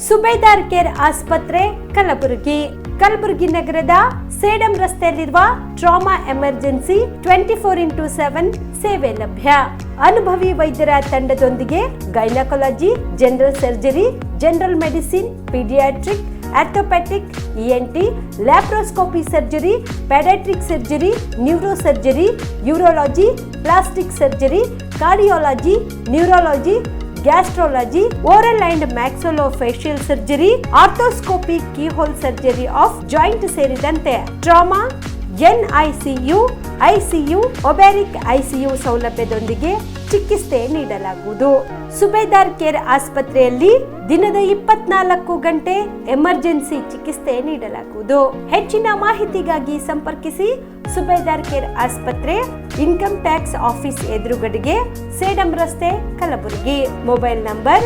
ಸುಬೇದಾರ್ care ಆಸ್ಪತ್ರೆ ಕಲಬುರಗಿ. ಕಲಬುರಗಿ ನಗರದ ಸೇಡಂ ರಸ್ತೆಯಲ್ಲಿರುವ ಟ್ರಾಮಾ ಎಮರ್ಜೆನ್ಸಿ 24x7 ಸೇವೆ ಲಭ್ಯ. ಅನುಭವಿ ವೈದ್ಯರ ತಂಡದೊಂದಿಗೆ gynaecology, general surgery, general medicine, paediatric, orthopaedic, ENT, laparoscopy surgery, paediatric surgery, neuro surgery, urology, plastic surgery, cardiology, neurology, gastrology, oral and maxillofacial surgery, arthroscopy, keyhole surgery of joint ಸೇರಿದಂತೆ trauma, NICU, ICU, ಒಬೆರಿಕ್ ICU ಸೌಲಭ್ಯದೊಂದಿಗೆ ಚಿಕಿತ್ಸೆ ನೀಡಲಾಗುವುದು. ಸುಬೇದಾರ್ care ಆಸ್ಪತ್ರೆಯಲ್ಲಿ ದಿನದ 24 ಗಂಟೆ emergency ಚಿಕಿತ್ಸೆ ನೀಡಲಾಗುವುದು. ಹೆಚ್ಚಿನ ಮಾಹಿತಿಗಾಗಿ ಸಂಪರ್ಕಿಸಿ ಸುಬೇದಾರ್ ಕೇರ್ ಆಸ್ಪತ್ರೆ, ಇನ್ಕಮ್ ಟ್ಯಾಕ್ಸ್ ಆಫೀಸ್ ಎದುರುಗಡೆಗೆ, ಸೇಡಂ ರಸ್ತೆ, ಕಲಬುರಗಿ. Mobile number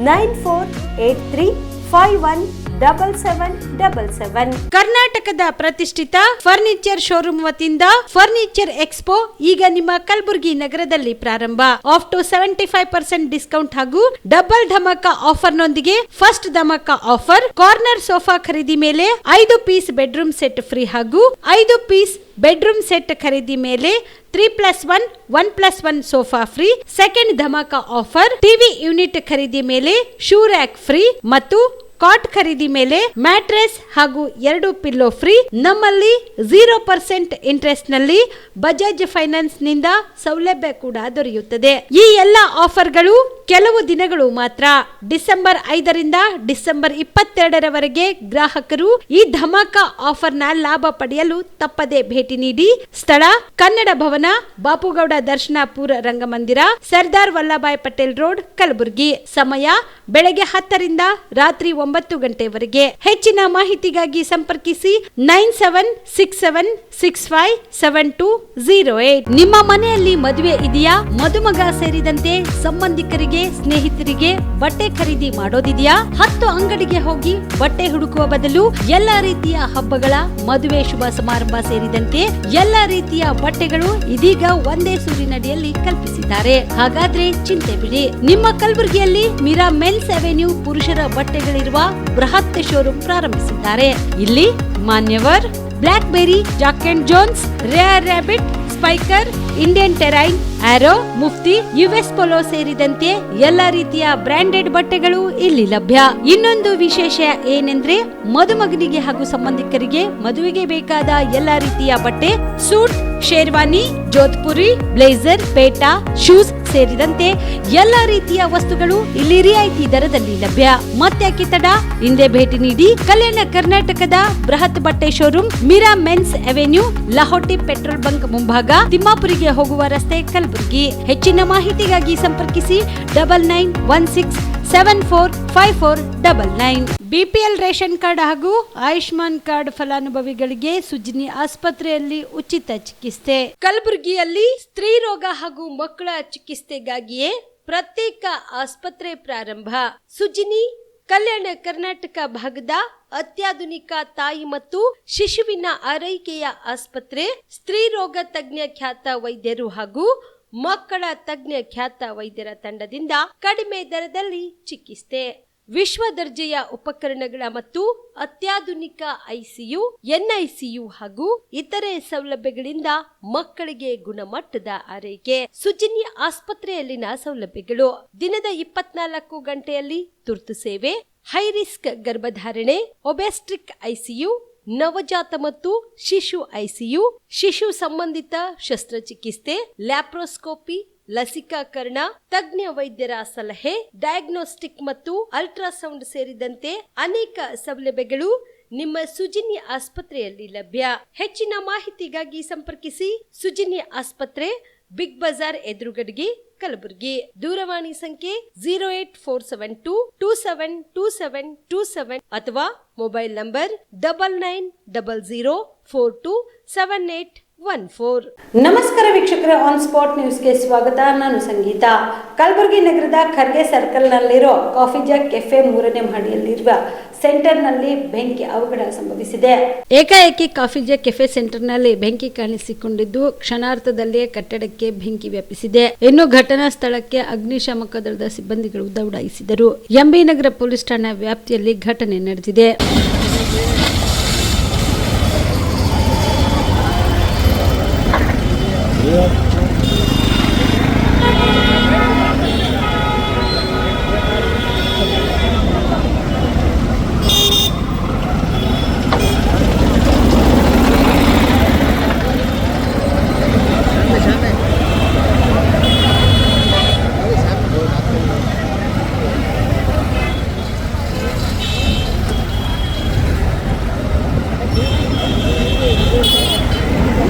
9483517777. ಕರ್ನಾಟಕದ ಪ್ರತಿಷ್ಠಿತ ಫರ್ನಿಚರ್ ಶೋರೂಮ್ ವತಿಯಿಂದ ಫರ್ನಿಚರ್ ಎಕ್ಸ್ಪೋ ಈಗ ನಿಮ್ಮ ಕಲಬುರಗಿ ನಗರದಲ್ಲಿ ಪ್ರಾರಂಭ. ಆಫ್ ಟು 75% ಡಿಸ್ಕೌಂಟ್ ಹಾಗೂ ಡಬಲ್ ಧಮಾಕ ಆಫರ್ ನೊಂದಿಗೆ ಫಸ್ಟ್ ಧಮಾಕ ಆಫರ್. ಕಾರ್ನರ್ ಸೋಫಾ ಖರೀದಿ ಮೇಲೆ 5 ಪೀಸ್ ಬೆಡ್ರೂಮ್ ಸೆಟ್ ಫ್ರೀ ಹಾಗೂ 5 ಪೀಸ್ ಬೆಡ್ರೂಮ್ ಸೆಟ್ ಖರೀದಿ ಮೇಲೆ 3+1 1+1 sofa free. Second dhamaka offer. TV unit ಖರೀದಿ ಮೇಲೆ ಶೂ ರ್ಯಾಕ್ ಫ್ರೀ ಮತ್ತು ಕಾಟ್ ಖರೀದಿ ಮೇಲೆ ಮ್ಯಾಟ್ರೆಸ್ ಹಾಗೂ 2 ಪಿಲ್ಲೋ ಫ್ರೀ. ನಮ್ಮಲ್ಲಿ 0% ಇಂಟ್ರೆಸ್ಟ್ ನಲ್ಲಿ ಬಜಾಜ್ ಫೈನಾನ್ಸ್ ನಿಂದ ಸೌಲಭ್ಯ ಕೂಡ ದೊರೆಯುತ್ತದೆ. ಈ ಎಲ್ಲಾ ಆಫರ್ಗಳು ಕೆಲವು ದಿನಗಳು ಮಾತ್ರ. ಡಿಸೆಂಬರ್ 5ರಿಂದ ಡಿಸೆಂಬರ್ 22ರವರೆಗೆ ಗ್ರಾಹಕರು ಈ ಧಮಾಕ ಆಫರ್ನ ಲಾಭ ಪಡೆಯಲು ತಪ್ಪದೆ ಭೇಟಿ ನೀಡಿ. ಸ್ಥಳ ಕನ್ನಡ ಭವನ, ಬಾಪುಗೌಡ ದರ್ಶನಾಪುರ ರಂಗಮಂದಿರ, ಸರ್ದಾರ್ ವಲ್ಲಭಾಯ್ ಪಟೇಲ್ ರೋಡ್, ಕಲಬುರಗಿ. ಸಮಯ ಬೆಳಗ್ಗೆ 10ರಿಂದ ರಾತ್ರಿ 9 ಗಂಟೆವರೆಗೆ. ಹೆಚ್ಚಿನ ಮಾಹಿತಿಗಾಗಿ ಸಂಪರ್ಕಿಸಿ 9767657208. ನಿಮ್ಮ ಮನೆಯಲ್ಲಿ ಮದುವೆ ಇದೆಯಾ? ಮದುಮಗ ಸೇರಿದಂತೆ ಸಂಬಂಧಿಕರಿಗೆ, ಸ್ನೇಹಿತರಿಗೆ ಬಟ್ಟೆ ಖರೀದಿ ಮಾಡೋದಿದೆಯಾ? 10 ಅಂಗಡಿಗೆ ಹೋಗಿ ಬಟ್ಟೆ ಹುಡುಕುವ ಬದಲು ಎಲ್ಲಾ ರೀತಿಯ ಹಬ್ಬಗಳ, ಮದುವೆ, ಶುಭ ಸಮಾರಂಭ ಸೇರಿದಂತೆ ಎಲ್ಲಾ ರೀತಿಯ ಬಟ್ಟೆಗಳು ಇದೀಗ ಒಂದೇ ಸೂರಿನಡಿಯಲ್ಲಿ ಕಲ್ಪಿಸಿದ್ದಾರೆ. ಹಾಗಾದ್ರೆ ಚಿಂತೆ ಬಿಡಿ. ನಿಮ್ಮ ಕಲಬುರಗಿಯಲ್ಲಿ ಮೀರಾ ಮೆನ್ಸ್ ಅವೆನ್ಯೂ ಪುರುಷರ ಬಟ್ಟೆಗಳಿರುವ ಬೃಹತ್ ಶೋರೂಮ್ ಪ್ರಾರಂಭಿಸಿದ್ದಾರೆ. ಇಲ್ಲಿ Manyavar, Blackberrys, Jack and Jones, rare rabbit, Spykar, Indian Terrain, Arrow, Mufti, US Polo ಸೇರಿದಂತೆ ಎಲ್ಲಾ ರೀತಿಯ ಬ್ರಾಂಡೆಡ್ ಬಟ್ಟೆಗಳು ಇಲ್ಲಿ ಲಭ್ಯ. ಇನ್ನೊಂದು ವಿಶೇಷ ಏನೆಂದ್ರೆ ಮದುಮಗನಿಗೆ ಹಾಗೂ ಸಂಬಂಧಿಕರಿಗೆ ಮದುವೆಗೆ ಬೇಕಾದ ಎಲ್ಲಾ ರೀತಿಯ ಬಟ್ಟೆ, ಸೂಟ್, ಶೇರ್ವಾನಿ, ಜೋಧ್ಪುರಿ, ಬ್ಲೇಸರ್, ಪೇಟಾ, ಶೂಸ್ ಸೇರಿದಂತೆ ಎಲ್ಲಾ ರೀತಿಯ ವಸ್ತುಗಳು ಇಲ್ಲಿ ರಿಯಾಯಿತಿ ದರದಲ್ಲಿ ಲಭ್ಯ. ಮತ್ತೆ ತಡ, ಹಿಂದೆ ಭೇಟಿ ನೀಡಿ. ಕಲ್ಯಾಣ ಕರ್ನಾಟಕದ ಬೃಹತ್ ಬಟ್ಟೆ showroom Meera men's avenue, Lahoti petrol bunk ಮುಂಭಾಗ, ತಿಮ್ಮಾಪುರಿಗೆ ಹೋಗುವ ರಸ್ತೆ, ಕಲಬುರಗಿ. ಹೆಚ್ಚಿನ ಮಾಹಿತಿಗಾಗಿ ಸಂಪರ್ಕಿಸಿ 9916745499. ಬಿಪಿಎಲ್ ರೇಷನ್ ಕಾರ್ಡ್ ಹಾಗೂ ಆಯುಷ್ಮಾನ್ ಕಾರ್ಡ್ ಫಲಾನುಭವಿಗಳಿಗೆ ಸುಜ್ನಿ ಆಸ್ಪತ್ರೆಯಲ್ಲಿ ಉಚಿತ ಚಿಕಿತ್ಸೆ. ಕಲಬುರಗಿಯಲ್ಲಿ ಸ್ತ್ರೀ ರೋಗ ಹಾಗೂ ಮಕ್ಕಳ ಚಿಕಿತ್ಸೆಗಾಗಿಯೇ ಪ್ರತ್ಯೇಕ ಆಸ್ಪತ್ರೆ ಪ್ರಾರಂಭ. ಸುಜ್ನಿ ಕಲ್ಯಾಣ ಕರ್ನಾಟಕ ಭಾಗದ ಅತ್ಯಾಧುನಿಕ ತಾಯಿ ಮತ್ತು ಶಿಶುವಿನ ಆರೈಕೆಯ ಆಸ್ಪತ್ರೆ. ಸ್ತ್ರೀ ರೋಗ ತಜ್ಞ ಖ್ಯಾತ ವೈದ್ಯರು ಹಾಗೂ ಮಕ್ಕಳ ತಜ್ಞ ಖ್ಯಾತ ವೈದ್ಯರ ತಂಡದಿಂದ ಕಡಿಮೆ ದರದಲ್ಲಿ ಚಿಕಿತ್ಸೆ. ವಿಶ್ವ ದರ್ಜೆಯ ಉಪಕರಣಗಳ ಮತ್ತು ಅತ್ಯಾಧುನಿಕ ಐಸಿಯು, ಎನ್ಐಸಿಯು ಹಾಗೂ ಇತರೆ ಸೌಲಭ್ಯಗಳಿಂದ ಮಕ್ಕಳಿಗೆ ಗುಣಮಟ್ಟದ ಆರೈಕೆ. ಸುಜಿನಿ ಆಸ್ಪತ್ರೆಯಲ್ಲಿನ ಸೌಲಭ್ಯಗಳು: ದಿನದ 24 ಗಂಟೆಯಲ್ಲಿ ತುರ್ತು ಸೇವೆ, ಹೈ ರಿಸ್ಕ್ ಗರ್ಭಧಾರಣೆ, ಒಬೆಸ್ಟ್ರಿಕ್ ಐಸಿಯು, ನವಜಾತ ಮತ್ತು ಶಿಶು ಐಸಿಯು, ಶಿಶು ಸಂಬಂಧಿತ ಶಸ್ತ್ರಚಿಕಿತ್ಸೆ, ಲ್ಯಾಪ್ರೋಸ್ಕೋಪಿ, ಲಸಿಕಾಕರಣ, ತಜ್ಞ ವೈದ್ಯರ ಸಲಹೆ, ಡಯಾಗ್ನೋಸ್ಟಿಕ್ ಮತ್ತು ಅಲ್ಟ್ರಾಸೌಂಡ್ ಸೇರಿದಂತೆ ಅನೇಕ ಸೌಲಭ್ಯಗಳು ನಿಮ್ಮ ಸುಜಿನಿ ಆಸ್ಪತ್ರೆಯಲ್ಲಿ ಲಭ್ಯ. ಹೆಚ್ಚಿನ ಮಾಹಿತಿಗಾಗಿ ಸಂಪರ್ಕಿಸಿ ಸುಜಿನಿ ಆಸ್ಪತ್ರೆ, ಬಿಗ್ ಬಜಾರ್ ಎದುರುಗಡೆಗೆ, ಕಲಬುರಗಿ. ದೂರವಾಣಿ ಸಂಖ್ಯೆ 08472272727 ಅಥವಾ ಮೊಬೈಲ್ ನಂಬರ್ 99004278 ನಮಸ್ಕಾರ ವೀಕ್ಷಕರೇ, ಆನ್ ಸ್ಪಾಟ್ ನ್ಯೂಸ್ಗೆ ಸ್ವಾಗತ. ನಾನು ಸಂಗೀತ. ಕಲಬುರಗಿ ನಗರದ ಖರ್ಗೆ ಸರ್ಕಲ್ನಲ್ಲಿರೋ ಕಾಫಿ ಜಾಗ್ ಕೆಫೆ 3ನೇ ಮಹಡಿಯಲ್ಲಿರುವ ಸೆಂಟರ್ನಲ್ಲಿ ಬೆಂಕಿ ಅವಘಡ ಸಂಭವಿಸಿದೆ. ಏಕಾಏಕಿ ಕಾಫಿ ಜಾಗ್ ಕೆಫೆ ಸೆಂಟರ್ನಲ್ಲಿ ಬೆಂಕಿ ಕಾಣಿಸಿಕೊಂಡಿದ್ದು ಕ್ಷಣಾರ್ಧದಲ್ಲೇ ಕಟ್ಟಡಕ್ಕೆ ಬೆಂಕಿ ವ್ಯಾಪಿಸಿದೆ. ಇನ್ನು ಘಟನಾ ಸ್ಥಳಕ್ಕೆ ಅಗ್ನಿಶಾಮಕ ದಳದ ಸಿಬ್ಬಂದಿಗಳು ದೌಡಾಯಿಸಿದರು. ಎಂಬಿ ನಗರ ಪೊಲೀಸ್ ಠಾಣಾ ವ್ಯಾಪ್ತಿಯಲ್ಲಿ ಘಟನೆ ನಡೆದಿದೆ.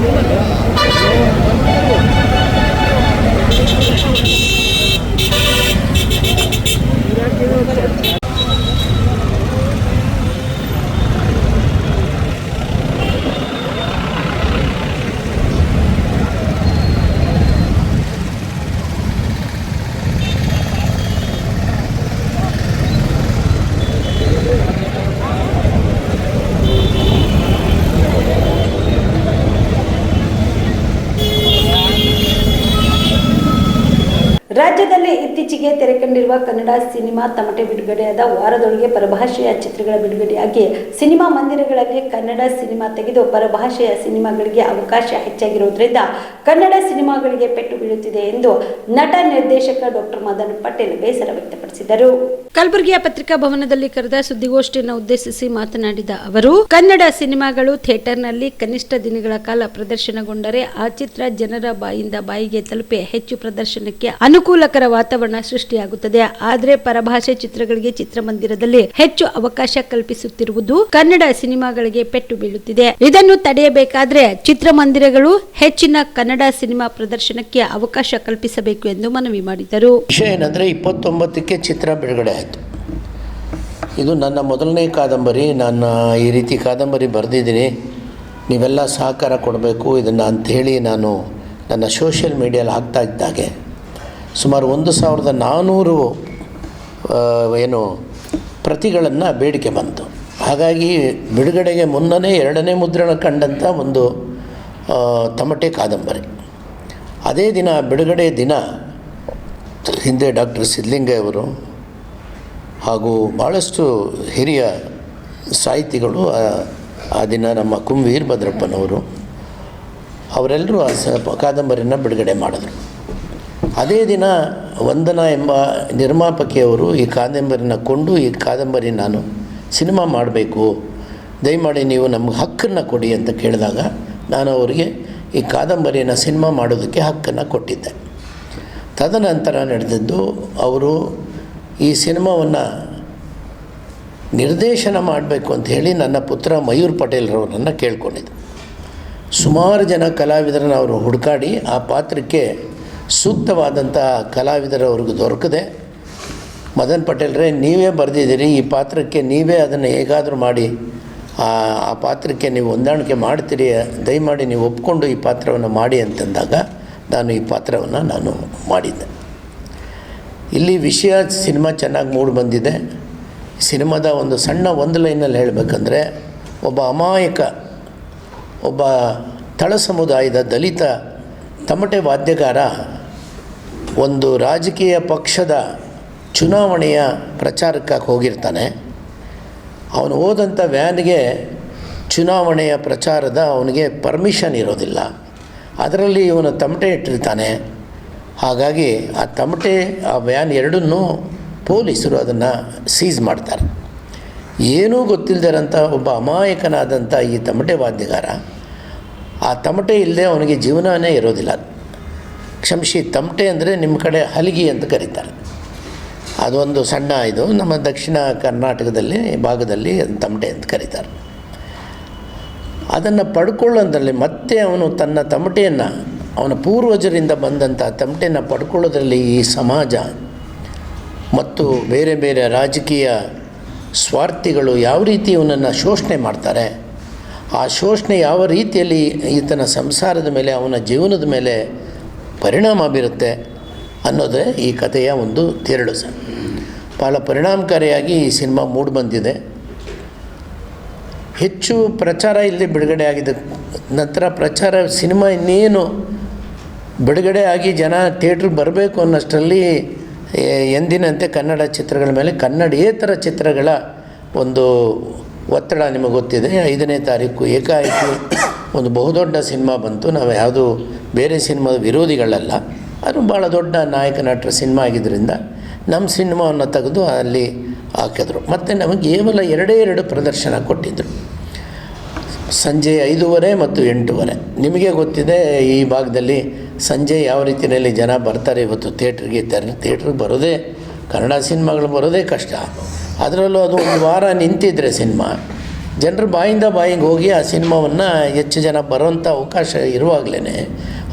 ರಾಜ್ಯದಲ್ಲಿ ಇತ್ತೀಚೆಗೆ ತೆರೆಕಂಡಿರುವ ಕನ್ನಡ ಸಿನಿಮಾ ತಮಟೆ ಬಿಡುಗಡೆಯಾದ ವಾರದೊಳಗೆ ಪರಭಾಷೆಯ ಚಿತ್ರಗಳ ಬಿಡುಗಡೆಯಾಗಿ ಸಿನಿಮಾ ಮಂದಿರಗಳಲ್ಲಿ ಕನ್ನಡ ಸಿನಿಮಾ ತೆಗೆದು ಪರಭಾಷೆಯ ಸಿನಿಮಾಗಳಿಗೆ ಅವಕಾಶ ಹೆಚ್ಚಾಗಿರುವುದರಿಂದ ಕನ್ನಡ ಸಿನಿಮಾಗಳಿಗೆ ಪೆಟ್ಟು ಬೀಳುತ್ತಿದೆ ಎಂದು ನಟ ನಿರ್ದೇಶಕ ಡಾಕ್ಟರ್ ಮದನ್ ಪಟೇಲ್ ಬೇಸರ ವ್ಯಕ್ತಪಡಿಸಿದರು. ಕಲಬುರಗಿಯ ಪತ್ರಿಕಾ ಭವನದಲ್ಲಿ ಕರೆದ ಸುದ್ದಿಗೋಷ್ಠಿಯನ್ನು ಉದ್ದೇಶಿಸಿ ಮಾತನಾಡಿದ ಅವರು, ಕನ್ನಡ ಸಿನಿಮಾಗಳು ಥಿಯೇಟರ್ನಲ್ಲಿ ಕನಿಷ್ಠ ದಿನಗಳ ಕಾಲ ಪ್ರದರ್ಶನಗೊಂಡರೆ ಆ ಚಿತ್ರ ಜನರ ಬಾಯಿಂದ ಬಾಯಿಗೆ ತಲುಪಿ ಹೆಚ್ಚು ಪ್ರದರ್ಶನಕ್ಕೆ ಅನುಕೂಲಕರ ವಾತಾವರಣ ಸೃಷ್ಟಿಯಾಗುತ್ತದೆ. ಆದರೆ ಪರಭಾಷೆ ಚಿತ್ರಗಳಿಗೆ ಚಿತ್ರಮಂದಿರದಲ್ಲಿ ಹೆಚ್ಚು ಅವಕಾಶ ಕಲ್ಪಿಸುತ್ತಿರುವುದು ಕನ್ನಡ ಸಿನಿಮಾಗಳಿಗೆ ಪೆಟ್ಟು ಬೀಳುತ್ತಿದೆ. ಇದನ್ನು ತಡೆಯಬೇಕಾದ್ರೆ ಚಿತ್ರಮಂದಿರಗಳು ಹೆಚ್ಚಿನ ಕನ್ನಡ ಸಿನಿಮಾ ಪ್ರದರ್ಶನಕ್ಕೆ ಅವಕಾಶ ಕಲ್ಪಿಸಬೇಕು ಎಂದು ಮನವಿ ಮಾಡಿದರು. ವಿಷಯ ಏನಂದ್ರೆ 29ಕ್ಕೆ ಚಿತ್ರ ಬಿಡುಗಡೆ ಆಯಿತು. ಇದು ನನ್ನ ಮೊದಲನೇ ಕಾದಂಬರಿ. ನಾನು ಈ ರೀತಿ ಕಾದಂಬರಿ ಬರೆದಿದ್ದೀನಿ, ನೀವೆಲ್ಲ ಸಹಕಾರ ಕೊಡಬೇಕು ಇದನ್ನು ಅಂಥೇಳಿ ನಾನು ನನ್ನ ಸೋಷಿಯಲ್ ಮೀಡಿಯಲ್ಲಿ ಹಾಕ್ತಾ ಇದ್ದಾಗೆ ಸುಮಾರು 1400 ಪ್ರತಿಗಳನ್ನು ಬೇಡಿಕೆ ಬಂತು. ಹಾಗಾಗಿ ಬಿಡುಗಡೆಗೆ ಮುನ್ನನೇ 2ನೇ ಮುದ್ರಣ ಕಂಡಂಥ ಒಂದು ತಮಟೆ ಕಾದಂಬರಿ. ಅದೇ ದಿನ ಬಿಡುಗಡೆ ದಿನ ಹಿಂದೆ ಡಾಕ್ಟರ್ ಸಿದ್ಧಲಿಂಗಯ್ಯ ಅವರು ಹಾಗೂ ಭಾಳಷ್ಟು ಹಿರಿಯ ಸಾಹಿತಿಗಳು ಆ ದಿನ ನಮ್ಮ ಕುಂ ವೀರಭದ್ರಪ್ಪನವರು ಅವರೆಲ್ಲರೂ ಆ ಕಾದಂಬರಿನ ಬಿಡುಗಡೆ ಮಾಡಿದ್ರು. ಅದೇ ದಿನ ವಂದನಾ ಎಂಬ ನಿರ್ಮಾಪಕಿಯವರು ಈ ಕಾದಂಬರಿನ ಕೊಂಡು ಈ ಕಾದಂಬರಿ ನಾನು ಸಿನಿಮಾ ಮಾಡಬೇಕು, ದಯಮಾಡಿ ನೀವು ನಮಗೆ ಹಕ್ಕನ್ನು ಕೊಡಿ ಅಂತ ಕೇಳಿದಾಗ ನಾನು ಅವರಿಗೆ ಈ ಕಾದಂಬರಿಯನ್ನು ಸಿನಿಮಾ ಮಾಡೋದಕ್ಕೆ ಹಕ್ಕನ್ನು ಕೊಟ್ಟಿದ್ದೆ. ತದನಂತರ ನಡೆದದ್ದು, ಅವರು ಈ ಸಿನಿಮಾವನ್ನು ನಿರ್ದೇಶನ ಮಾಡಬೇಕು ಅಂತ ಹೇಳಿ ನನ್ನ ಪುತ್ರ ಮಯೂರ್ ಪಟೇಲ್ರವರನ್ನು ಕೇಳ್ಕೊಂಡಿದ್ದರು. ಸುಮಾರು ಜನ ಕಲಾವಿದರನ್ನು ಅವರು ಹುಡುಕಾಡಿ ಆ ಪಾತ್ರಕ್ಕೆ ಸೂಕ್ತವಾದಂಥ ಕಲಾವಿದರವ್ರಿಗೆ ದೊರಕದೆ, ಮದನ್ ಪಟೇಲ್ರೇ ನೀವೇ ಬರೆದಿದ್ದೀರಿ, ಈ ಪಾತ್ರಕ್ಕೆ ನೀವೇ ಅದನ್ನು ಹೇಗಾದರೂ ಮಾಡಿ ಆ ಪಾತ್ರಕ್ಕೆ ನೀವು ಹೊಂದಾಣಿಕೆ ಮಾಡ್ತೀರಿ, ದಯಮಾಡಿ ನೀವು ಒಪ್ಕೊಂಡು ಈ ಪಾತ್ರವನ್ನು ಮಾಡಿ ಅಂತಂದಾಗ ನಾನು ಈ ಪಾತ್ರವನ್ನು ನಾನು ಮಾಡಿದ್ದೆ. ಇಲ್ಲಿ ವಿಷಯ ಸಿನಿಮಾ ಚೆನ್ನಾಗಿ ಮೂಡಿ ಬಂದಿದೆ. ಸಿನಿಮಾದ ಒಂದು ಸಣ್ಣ ಒಂದು ಲೈನಲ್ಲಿ ಹೇಳಬೇಕಂದ್ರೆ, ಒಬ್ಬ ಅಮಾಯಕ, ಒಬ್ಬ ತಳ ಸಮುದಾಯದ ದಲಿತ ತಮಟೆ ವಾದ್ಯಗಾರ ಒಂದು ರಾಜಕೀಯ ಪಕ್ಷದ ಚುನಾವಣೆಯ ಪ್ರಚಾರಕ್ಕೆ ಹೋಗಿರ್ತಾನೆ. ಅವನು ಹೋದಂಥ ವ್ಯಾನ್ಗೆ ಚುನಾವಣೆಯ ಪ್ರಚಾರದ ಅವನಿಗೆ ಪರ್ಮಿಷನ್ ಇರೋದಿಲ್ಲ. ಅದರಲ್ಲಿ ಇವನು ತಮಟೆ ಇಟ್ಟಿರ್ತಾನೆ. ಹಾಗಾಗಿ ಆ ತಮಟೆ, ಆ ವ್ಯಾನ್ ಎರಡನ್ನೂ ಪೊಲೀಸರು ಅದನ್ನು ಸೀಸ್ ಮಾಡ್ತಾರೆ. ಏನೂ ಗೊತ್ತಿಲ್ಲದಿರೋಂಥ ಒಬ್ಬ ಅಮಾಯಕನಾದಂಥ ಈ ತಮಟೆ ವಾದ್ಯಗಾರ, ಆ ತಮಟೆ ಇಲ್ಲದೆ ಅವನಿಗೆ ಜೀವನವೇ ಇರೋದಿಲ್ಲ. ಕ್ಷಮಿಸಿ, ತಮಟೆ ಅಂದರೆ ನಿಮ್ಮ ಕಡೆ ಹಲಗಿ ಅಂತ ಕರೀತಾರೆ. ಅದೊಂದು ಸಣ್ಣ ಇದು ನಮ್ಮ ದಕ್ಷಿಣ ಕರ್ನಾಟಕದಲ್ಲಿ ಭಾಗದಲ್ಲಿ ತಮಟೆ ಅಂತ ಕರೀತಾರೆ. ಅದನ್ನು ಪಡ್ಕೊಳ್ಳೋದ್ರಲ್ಲಿ ಮತ್ತೆ ಅವನು ತನ್ನ ತಮಟೆಯನ್ನು, ಅವನ ಪೂರ್ವಜರಿಂದ ಬಂದಂಥ ತಮಟೆಯನ್ನು ಪಡ್ಕೊಳ್ಳೋದ್ರಲ್ಲಿ ಈ ಸಮಾಜ ಮತ್ತು ಬೇರೆ ಬೇರೆ ರಾಜಕೀಯ ಸ್ವಾರ್ಥಿಗಳು ಯಾವ ರೀತಿ ಇವನನ್ನು ಶೋಷಣೆ ಮಾಡ್ತಾರೆ, ಆ ಶೋಷಣೆ ಯಾವ ರೀತಿಯಲ್ಲಿ ಈತನ ಸಂಸಾರದ ಮೇಲೆ, ಅವನ ಜೀವನದ ಮೇಲೆ ಪರಿಣಾಮ ಬೀರುತ್ತೆ ಅನ್ನೋದೇ ಈ ಕಥೆಯ ಒಂದು ತಿರುಳು ಸರ್. ಭಾಳ ಪರಿಣಾಮಕಾರಿಯಾಗಿ ಈ ಸಿನಿಮಾ ಮೂಡಿ ಬಂದಿದೆ. ಹೆಚ್ಚು ಪ್ರಚಾರ ಇಲ್ಲಿ ಬಿಡುಗಡೆ ಆಗಿದೆ. ನಂತರ ಸಿನಿಮಾ ಇನ್ನೇನು ಬಿಡುಗಡೆ ಆಗಿ ಜನ ಥಿಯೇಟ್ರಿಗೆ ಬರಬೇಕು ಅನ್ನೋಷ್ಟರಲ್ಲಿ ಎಂದಿನಂತೆ ಕನ್ನಡ ಚಿತ್ರಗಳ ಮೇಲೆ ಕನ್ನಡೇತರ ಚಿತ್ರಗಳ ಒಂದು ಒತ್ತಡ ನಿಮಗೆ ಗೊತ್ತಿದೆ. 5ನೇ ತಾರೀಕು ಏಕಾಏಕಿ ಒಂದು ಬಹುದೊಡ್ಡ ಸಿನಿಮಾ ಬಂತು. ನಾವು ಯಾವುದೂ ಬೇರೆ ಸಿನಿಮಾದ ವಿರೋಧಿಗಳಲ್ಲ, ಅದು ಭಾಳ ದೊಡ್ಡ ನಾಯಕ ನಟರ ಸಿನಿಮಾ ಆಗಿದ್ದರಿಂದ ನಮ್ಮ ಸಿನಿಮಾವನ್ನು ತೆಗೆದು ಅಲ್ಲಿ ಹಾಕಿದ್ರು. ಮತ್ತು ನಮಗೆ ಕೇವಲ 2 ಪ್ರದರ್ಶನ ಕೊಟ್ಟಿದ್ದರು, ಸಂಜೆ 5:30 ಮತ್ತು 8:30. ನಿಮಗೆ ಗೊತ್ತಿದೆ ಈ ಭಾಗದಲ್ಲಿ ಸಂಜೆ ಯಾವ ರೀತಿಯಲ್ಲಿ ಜನ ಬರ್ತಾರೆ ಇವತ್ತು ಥಿಯೇಟ್ರಿಗೆ ಬರೋದೇ, ಕನ್ನಡ ಸಿನಿಮಾಗಳು ಬರೋದೇ ಕಷ್ಟ. ಅದರಲ್ಲೂ ಅದು ಒಂದು ವಾರ ನಿಂತಿದ್ದರೆ ಸಿನಿಮಾ, ಜನರು ಬಾಯಿಂದ ಬಾಯಿಗೆ ಹೋಗಿ ಆ ಸಿನಿಮಾವನ್ನು ಹೆಚ್ಚು ಜನ ಬರೋಂಥ ಅವಕಾಶ ಇರುವಾಗಲೇ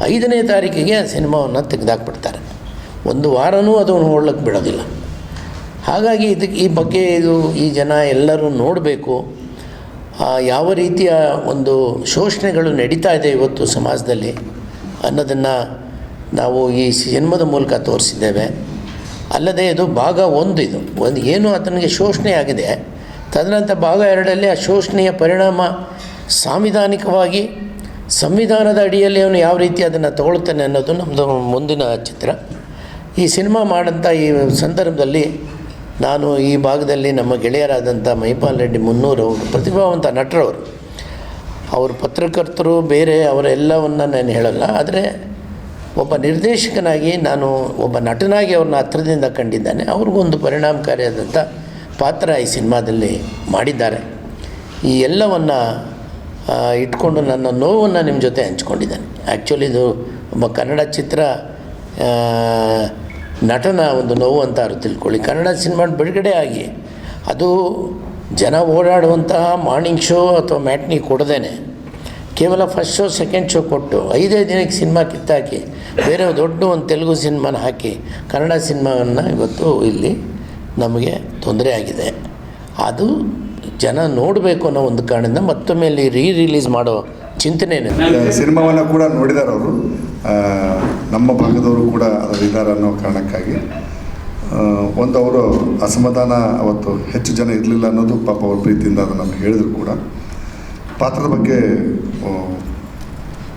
5ನೇ ತಾರೀಕಿಗೆ ಆ ಸಿನಿಮಾವನ್ನು ತೆಗೆದಾಕ್ಬಿಡ್ತಾರೆ. ಒಂದು ವಾರನೂ ಅದು ನೋಡ್ಲಿಕ್ಕೆ ಬಿಡೋದಿಲ್ಲ. ಹಾಗಾಗಿ ಈ ಬಗ್ಗೆ ಈ ಜನ ಎಲ್ಲರೂ ನೋಡಬೇಕು. ಯಾವ ರೀತಿಯ ಒಂದು ಶೋಷಣೆಗಳು ನಡೀತಾ ಇದೆ ಇವತ್ತು ಸಮಾಜದಲ್ಲಿ ಅನ್ನೋದನ್ನು ನಾವು ಈ ಸಿನಿಮಾದ ಮೂಲಕ ತೋರಿಸಿದ್ದೇವೆ. ಅಲ್ಲದೆ ಇದು ಭಾಗ 1, ಇದು ಒಂದು ಏನು ಆತನಿಗೆ ಶೋಷಣೆ ಆಗಿದೆ, ತದನಂತರ ಭಾಗ 2ರಲ್ಲಿ ಆ ಶೋಷಣೆಯ ಪರಿಣಾಮ ಸಾಂವಿಧಾನಿಕವಾಗಿ ಸಂವಿಧಾನದ ಅಡಿಯಲ್ಲಿ ಅವನು ಯಾವ ರೀತಿ ಅದನ್ನು ತಗೊಳ್ತಾನೆ ಅನ್ನೋದು ನಮ್ಮದು ಮುಂದಿನ ಚಿತ್ರ. ಈ ಸಿನಿಮಾ ಮಾಡೋಂಥ ಈ ಸಂದರ್ಭದಲ್ಲಿ ನಾನು ಈ ಭಾಗದಲ್ಲಿ ನಮ್ಮ ಗೆಳೆಯರಾದಂಥ ಮಹಿಪಾಲ್ ರೆಡ್ಡಿ ಮುನ್ನೂರು ಅವರು ಪ್ರತಿಭಾವಂತ ನಟರವರು, ಅವರು ಪತ್ರಕರ್ತರು, ಬೇರೆ ಅವರೆಲ್ಲವನ್ನು ನಾನು ಹೇಳಲ್ಲ. ಆದರೆ ಒಬ್ಬ ನಿರ್ದೇಶಕನಾಗಿ, ನಾನು ಒಬ್ಬ ನಟನಾಗಿ ಅವ್ರನ್ನ ಹತ್ತಿರದಿಂದ ಕಂಡಿದ್ದಾನೆ. ಅವ್ರಿಗೊಂದು ಪರಿಣಾಮಕಾರಿಯಾದಂಥ ಪಾತ್ರ ಈ ಸಿನಿಮಾದಲ್ಲಿ ಮಾಡಿದ್ದಾರೆ. ಈ ಎಲ್ಲವನ್ನು ಇಟ್ಕೊಂಡು ನನ್ನ ನೋವನ್ನು ನಿಮ್ಮ ಜೊತೆ ಹಂಚ್ಕೊಂಡಿದ್ದಾನೆ. ಆ್ಯಕ್ಚುಲಿ ಇದು ಒಬ್ಬ ಕನ್ನಡ ಚಿತ್ರ ನಟನ ಒಂದು ನೋವು ಅಂತ ತಿಳ್ಕೊಳ್ಳಿ. ಕನ್ನಡ ಸಿನಿಮಾ ಬಿಡುಗಡೆ ಆಗಿ ಅದು ಜನ ಓಡಾಡುವಂತಹ ಮಾರ್ನಿಂಗ್ ಶೋ ಅಥವಾ ಮ್ಯಾಟ್ನಿ ಕೊಡದೇನೆ ಕೇವಲ ಫಸ್ಟ್ ಶೋ ಸೆಕೆಂಡ್ ಶೋ ಕೊಟ್ಟು 5 ದಿನಕ್ಕೆ ಸಿನಿಮಾ ಕಿತ್ತಾಕಿ ಬೇರೆ ದೊಡ್ಡ ಒಂದು ತೆಲುಗು ಸಿನಿಮಾನ ಹಾಕಿ ಕನ್ನಡ ಸಿನಿಮಾವನ್ನು ಇವತ್ತು ಇಲ್ಲಿ ನಮಗೆ ತೊಂದರೆ ಆಗಿದೆ. ಅದು ಜನ ನೋಡಬೇಕು ಅನ್ನೋ ಒಂದು ಕಾರಣದಿಂದ ಮತ್ತೊಮ್ಮೆ ಇಲ್ಲಿ ರಿಲೀಸ್ ಮಾಡೋ ಚಿಂತನೆ ಸಿನಿಮಾವನ್ನು ಕೂಡ ನೋಡಿದ್ದಾರೆ ಅವರು. ನಮ್ಮ ಭಾಗದವರು ಕೂಡ ಅದರಲ್ಲಿದ್ದಾರೆ ಅನ್ನೋ ಕಾರಣಕ್ಕಾಗಿ ಒಂದು ಅವರು ಅಸಮಾಧಾನ ಅವತ್ತು ಹೆಚ್ಚು ಜನ ಇರಲಿಲ್ಲ ಅನ್ನೋದು ಪಾಪ ಅವ್ರ ಪ್ರೀತಿಯಿಂದ ಅದನ್ನು ನಮ್ಗೆ ಹೇಳಿದ್ರು ಕೂಡ. ಪಾತ್ರದ ಬಗ್ಗೆ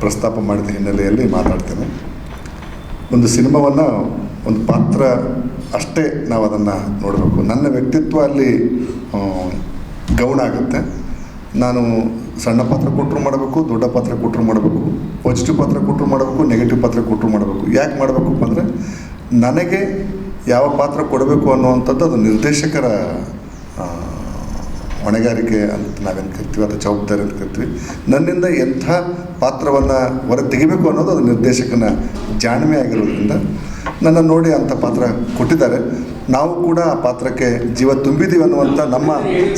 ಪ್ರಸ್ತಾಪ ಮಾಡಿದ ಹಿನ್ನೆಲೆಯಲ್ಲಿ ಮಾತಾಡ್ತೇನೆ. ಒಂದು ಸಿನಿಮಾವನ್ನು ಒಂದು ಪಾತ್ರ ಅಷ್ಟೇ ನಾವು ಅದನ್ನು ನೋಡಬೇಕು. ನನ್ನ ವ್ಯಕ್ತಿತ್ವ ಅಲ್ಲಿ ಗೌಣ ಆಗುತ್ತೆ. ನಾನು ಸಣ್ಣ ಪಾತ್ರ ಕೊಟ್ಟರು ಮಾಡಬೇಕು, ದೊಡ್ಡ ಪಾತ್ರ ಕೊಟ್ಟರು ಮಾಡಬೇಕು, ಪಾಸಿಟಿವ್ ಪಾತ್ರ ಕೊಟ್ಟರು ಮಾಡಬೇಕು, ನೆಗೆಟಿವ್ ಪಾತ್ರ ಕೊಟ್ಟರು ಮಾಡಬೇಕು. ಯಾಕೆ ಮಾಡಬೇಕು ಅಂದರೆ ನನಗೆ ಯಾವ ಪಾತ್ರ ಕೊಡಬೇಕು ಅನ್ನುವಂಥದ್ದು ಅದು ನಿರ್ದೇಶಕರ ಹೊಣೆಗಾರಿಕೆ ಅಂತ ನಾವೇನು ಕರಿತೀವಿ, ಅದು ಜವಾಬ್ದಾರಿ ಅಂತ ಕರಿತೀವಿ. ನನ್ನಿಂದ ಎಂಥ ಪಾತ್ರವನ್ನು ಹೊರ ತೆಗಿಬೇಕು ಅನ್ನೋದು ಅದು ನಿರ್ದೇಶಕನ ಜಾಣ್ಮೆ ಆಗಿರೋದ್ರಿಂದ ನನ್ನ ನೋಡಿ ಅಂಥ ಪಾತ್ರ ಕೊಟ್ಟಿದ್ದಾರೆ. ನಾವು ಕೂಡ ಆ ಪಾತ್ರಕ್ಕೆ ಜೀವ ತುಂಬಿದ್ದೀವಿ ಅನ್ನುವಂಥ ನಮ್ಮ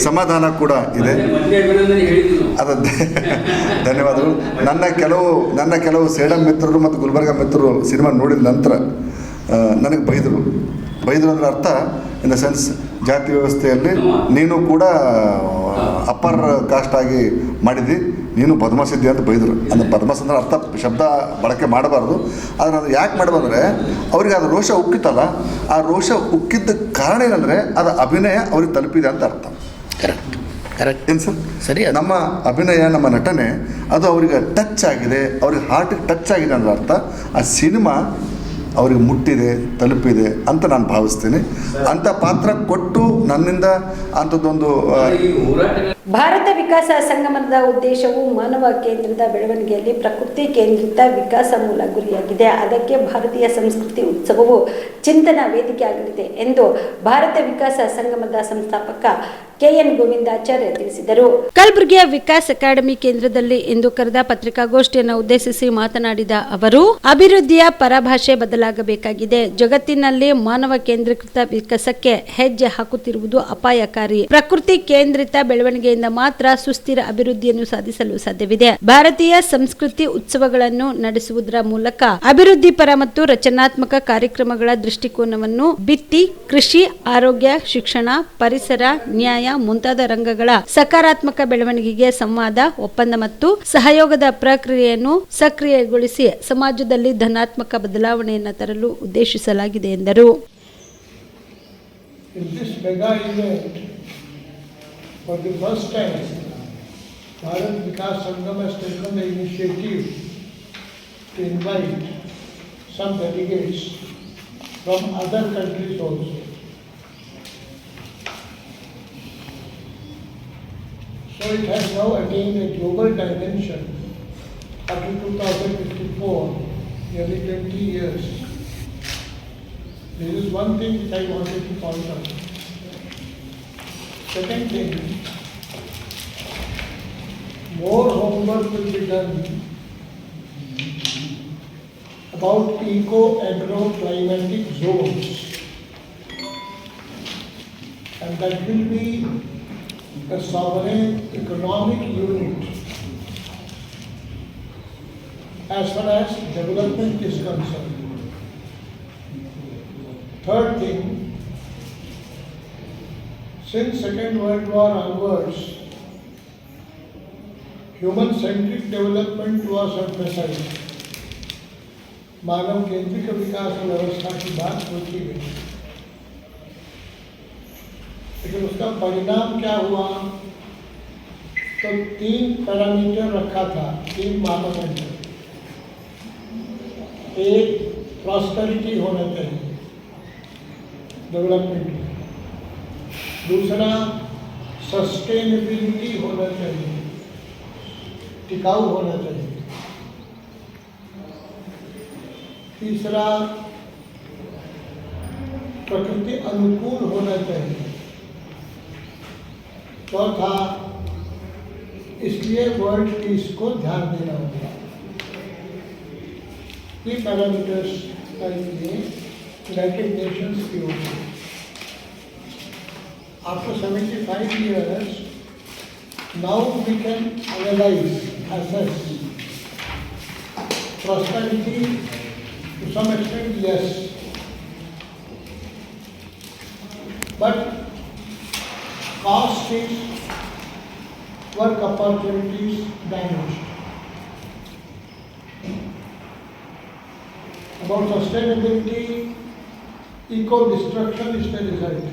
ಸಮಾಧಾನ ಕೂಡ ಇದೆ. ಅದಕ್ಕೆ ಧನ್ಯವಾದಗಳು. ನನ್ನ ಕೆಲವು ಸೇಡಂ ಮಿತ್ರರು ಮತ್ತು ಗುಲ್ಬರ್ಗ ಮಿತ್ರರು ಸಿನಿಮಾ ನೋಡಿದ ನಂತರ ನನಗೆ ಬೈದರು ಅಂದರೆ ಅರ್ಥ ಇನ್ ದ ಸೆನ್ಸ್ ಜಾತಿ ವ್ಯವಸ್ಥೆಯಲ್ಲಿ ನೀನು ಕೂಡ ಅಪ್ಪರ್ ಕಾಸ್ಟ್ ಆಗಿ ಮಾಡಿದ್ದಿ, ನೀನು ಬದಮಾಸಿದ್ದಿ ಅಂತ ಬೈದರು. ಅಂದರೆ ಬದಮಾಸ್ ಅಂದರೆ ಅರ್ಥ ಶಬ್ದ ಬಳಕೆ ಮಾಡಬಾರ್ದು. ಆದರೆ ಅದು ಯಾಕೆ ಮಾಡಬಂದರೆ ಅವ್ರಿಗೆ ಅದು ರೋಷ ಉಕ್ಕಿತ್ತಲ್ಲ, ಆ ರೋಷ ಉಕ್ಕಿದ್ದ ಕಾರಣ ಏನಂದರೆ ಅದು ಅಭಿನಯ ಅವ್ರಿಗೆ ತಲುಪಿದೆ ಅಂತ ಅರ್ಥ. ಕರೆಕ್ಟ್ ಏನು ಸರ್? ಸರಿ. ನಮ್ಮ ಅಭಿನಯ, ನಮ್ಮ ನಟನೆ ಅದು ಅವರಿಗೆ ಟಚ್ ಆಗಿದೆ, ಅವ್ರಿಗೆ ಹಾರ್ಟಿಗೆ ಟಚ್ ಆಗಿದೆ ಅನ್ನೋ ಅರ್ಥ. ಆ ಸಿನಿಮಾ ಅವ್ರಿಗೆ ಮುಟ್ಟಿದೆ, ತಲುಪಿದೆ ಅಂತ ನಾನು ಭಾವಿಸ್ತೀನಿ. ಅಂಥ ಪಾತ್ರ ಕೊಟ್ಟು ನನ್ನಿಂದ ಅಂಥದ್ದೊಂದು ಭಾರತ ವಿಕಾಸ ಸಂಗಮದ ಉದ್ದೇಶವು ಮಾನವ ಕೇಂದ್ರಿತ ಬೆಳವಣಿಗೆಯಲ್ಲಿ ಪ್ರಕೃತಿ ಕೇಂದ್ರಿತ ವಿಕಾಸ ಮೂಲ ಗುರಿಯಾಗಿದೆ. ಅದಕ್ಕೆ ಭಾರತೀಯ ಸಂಸ್ಕೃತಿ ಉತ್ಸವವು ಚಿಂತನ ವೇದಿಕೆ ಆಗಲಿದೆ ಎಂದು ಭಾರತ ವಿಕಾಸ ಸಂಗಮದ ಸಂಸ್ಥಾಪಕ KN ಗೋವಿಂದಾಚಾರ್ಯ ತಿಳಿಸಿದರು. ಕಲಬುರಗಿಯ ವಿಕಾಸ್ ಅಕಾಡೆಮಿ ಕೇಂದ್ರದಲ್ಲಿ ಇಂದು ಕರೆದ ಪತ್ರಿಕಾಗೋಷ್ಠಿಯನ್ನು ಉದ್ದೇಶಿಸಿ ಮಾತನಾಡಿದ ಅವರು, ಅಭಿವೃದ್ಧಿಯ ಪರಭಾಷೆ ಬದಲಾಗಬೇಕಾಗಿದೆ. ಜಗತ್ತಿನಲ್ಲಿ ಮಾನವ ಕೇಂದ್ರೀಕೃತ ವಿಕಾಸಕ್ಕೆ ಹೆಜ್ಜೆ ಹಾಕುತ್ತಿರುವುದು ಅಪಾಯಕಾರಿ. ಪ್ರಕೃತಿ ಕೇಂದ್ರಿತ ಬೆಳವಣಿಗೆ ಕೊಡುಗೆಯಿಂದ ಮಾತ್ರ ಸುಸ್ಥಿರ ಅಭಿವೃದ್ಧಿಯನ್ನು ಸಾಧಿಸಲು ಸಾಧ್ಯವಿದೆ. ಭಾರತೀಯ ಸಂಸ್ಕೃತಿ ಉತ್ಸವಗಳನ್ನು ನಡೆಸುವುದರ ಮೂಲಕ ಅಭಿವೃದ್ಧಿ ಪರ ಮತ್ತು ರಚನಾತ್ಮಕ ಕಾರ್ಯಕ್ರಮಗಳ ದೃಷ್ಟಿಕೋನವನ್ನು ಬಿತ್ತಿ ಕೃಷಿ, ಆರೋಗ್ಯ, ಶಿಕ್ಷಣ, ಪರಿಸರ, ನ್ಯಾಯ ಮುಂತಾದ ರಂಗಗಳ ಸಕಾರಾತ್ಮಕ ಬೆಳವಣಿಗೆಗೆ ಸಂವಾದ, ಒಪ್ಪಂದ ಮತ್ತು ಸಹಯೋಗದ ಪ್ರಕ್ರಿಯೆಯನ್ನು ಸಕ್ರಿಯಗೊಳಿಸಿ ಸಮಾಜದಲ್ಲಿ ಧನಾತ್ಮಕ ಬದಲಾವಣೆಯನ್ನು ತರಲು ಉದ್ದೇಶಿಸಲಾಗಿದೆ ಎಂದರು. In this mega event, for the first time, Bharat Vikas Sangam has taken the initiative to invite some delegates from other countries also. So it has now attained a global dimension up to 2054, nearly 20 years. This is one thing which I wanted to point out. Second thing, more homework will be done about eco-agro-climatic zones, and that will be a sovereign economic unit as far as development is concerned. Third thing, since Second World War onwards, human-centric development was emphasized. मानव केंद्रित विकास व्यवस्था की बात सोची गई, लेकिन उसका परिणाम क्या हुआ? तो 3 पैरामीटर रखा था, 3 मापदंड। एक, प्रॉस्पेरिटी होना चाहिए डेवलपमेंट में। दूसरा, सस्टेनेबिलिटी होना चाहिए, टिकाऊ होना चाहिए। तीसरा, प्रकृति अनुकूल होना चाहिए। चौथा, इसलिए वर्ल्ड पीस को ध्यान देना होगा। ये पैरामीटर्स का लिए यूनाइटेड नेशंस की ओर से after 75 years now we can analyze, assess prosperity to some extent, yes, but cost is work opportunities damaged. About sustainability, eco-destruction is the result.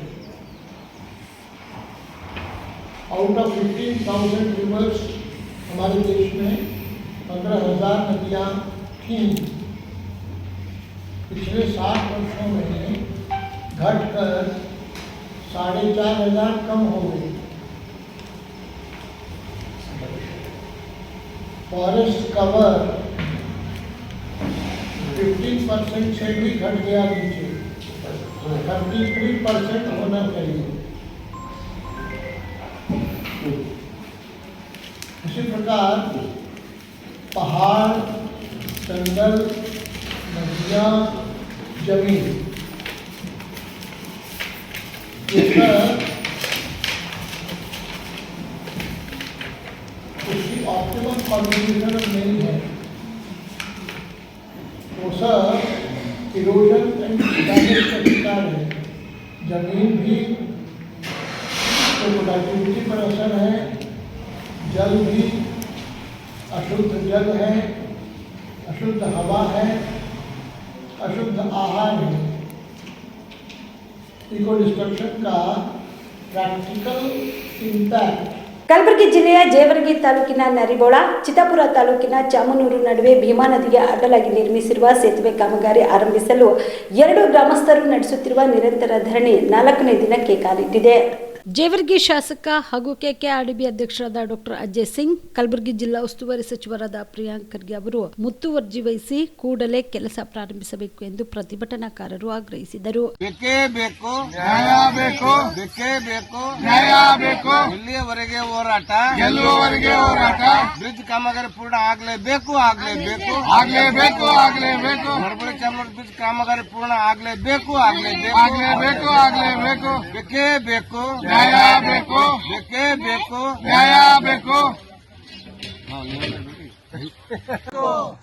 Out of 15,000 rivers हमारे देश में 15,000 नदियाँ थीं। पिछले 7 वर्षों में घटकर 4,500 कम हो गई। फॉरेस्ट कवर 15% से भी घट गया नीचे, 33% होना चाहिए। इसी प्रकार पहाड़, जंगल, नदियाँ, जमीन, ये सब उसकी ऑप्टिमम कॉन्ट्रीब्यूशन नहीं है। वो सब इरोजन एंड डैमेज का शिकार है। जमीन भी प्रोडक्टिविटी पर असर है, जल भी अशुद्ध जल है, अशुद्ध हवा है, अशुद्ध आहार है। इको डिस्ट्रक्शन का प्रैक्टिकल इम्पैक्ट ಕಲಬುರಗಿ ಜಿಲ್ಲೆಯ ಜೇವರ್ಗಿ ತಾಲೂಕಿನ ನರಿಬೋಳ, ಚಿತ್ತಾಪುರ ತಾಲೂಕಿನ ಚಾಮನೂರು ನಡುವೆ ಭೀಮಾ ನದಿಗೆ ಅಡ್ಡಲಾಗಿ ನಿರ್ಮಿಸಿರುವ ಸೇತುವೆ ಕಾಮಗಾರಿ ಆರಂಭಿಸಲು 2 ಗ್ರಾಮಸ್ಥರು ನಡೆಸುತ್ತಿರುವ ನಿರಂತರ ಧರಣಿ 4ನೇ ದಿನಕ್ಕೆ ಕಾಲಿಟ್ಟಿದೆ. ಜೇವರ್ಗಿ ಶಾಸಕ ಹಾಗೂ ಕೆಕೆಆರ್ಡಿಬಿ ಅಧ್ಯಕ್ಷರಾದ ಡಾಕ್ಟರ್ ಅಜಯ್ ಸಿಂಗ್, ಕಲಬುರಗಿ ಜಿಲ್ಲಾ ಉಸ್ತುವಾರಿ ಸಚಿವರಾದ ಪ್ರಿಯಾಂಕ್ ಖರ್ಗೆ ಅವರು ಮುತುವರ್ಜಿ ವಹಿಸಿ ಕೂಡಲೇ ಕೆಲಸ ಪ್ರಾರಂಭಿಸಬೇಕು ಎಂದು ಪ್ರತಿಭಟನಾಕಾರರು ಆಗ್ರಹಿಸಿದರು. ಬೇಕೇ ಬೇಕು, ನ್ಯಾಯ ಬೇಕು, ಬೇಕೇ ಬೇಕು, ನ್ಯಾಯ ಬೇಕು. ಇಲ್ಲಿಯವರೆಗೆ ಹೋರಾಟ, ಗೆಲ್ಲುವವರೆಗೆ ಹೋರಾಟ. ಬ್ರಿಡ್ಜ್ ಕಾಮಗಾರಿ ಪೂರ್ಣ ಆಗಲೇಬೇಕು, ಆಗಲೇಬೇಕು, ಆಗಲೇಬೇಕು, ಆಗಲೇಬೇಕು. ನರಗುಳಿ ಚಾಮರಾಜ ಬ್ರಿಡ್ಜ್ ಕಾಮಗಾರಿ ಪೂರ್ಣ ಆಗಲೇಬೇಕು, ಆಗಲೇಬೇಕು, ಆಗಲೇಬೇಕು, ಆಗಲೇಬೇಕು. ಬೇಕೇ ಬೇಕು, ನ್ಯಾಯ ಬೇಕು, ಬೇಕೇ ಬೇಕು, ನ್ಯಾಯ ಬೇಕು.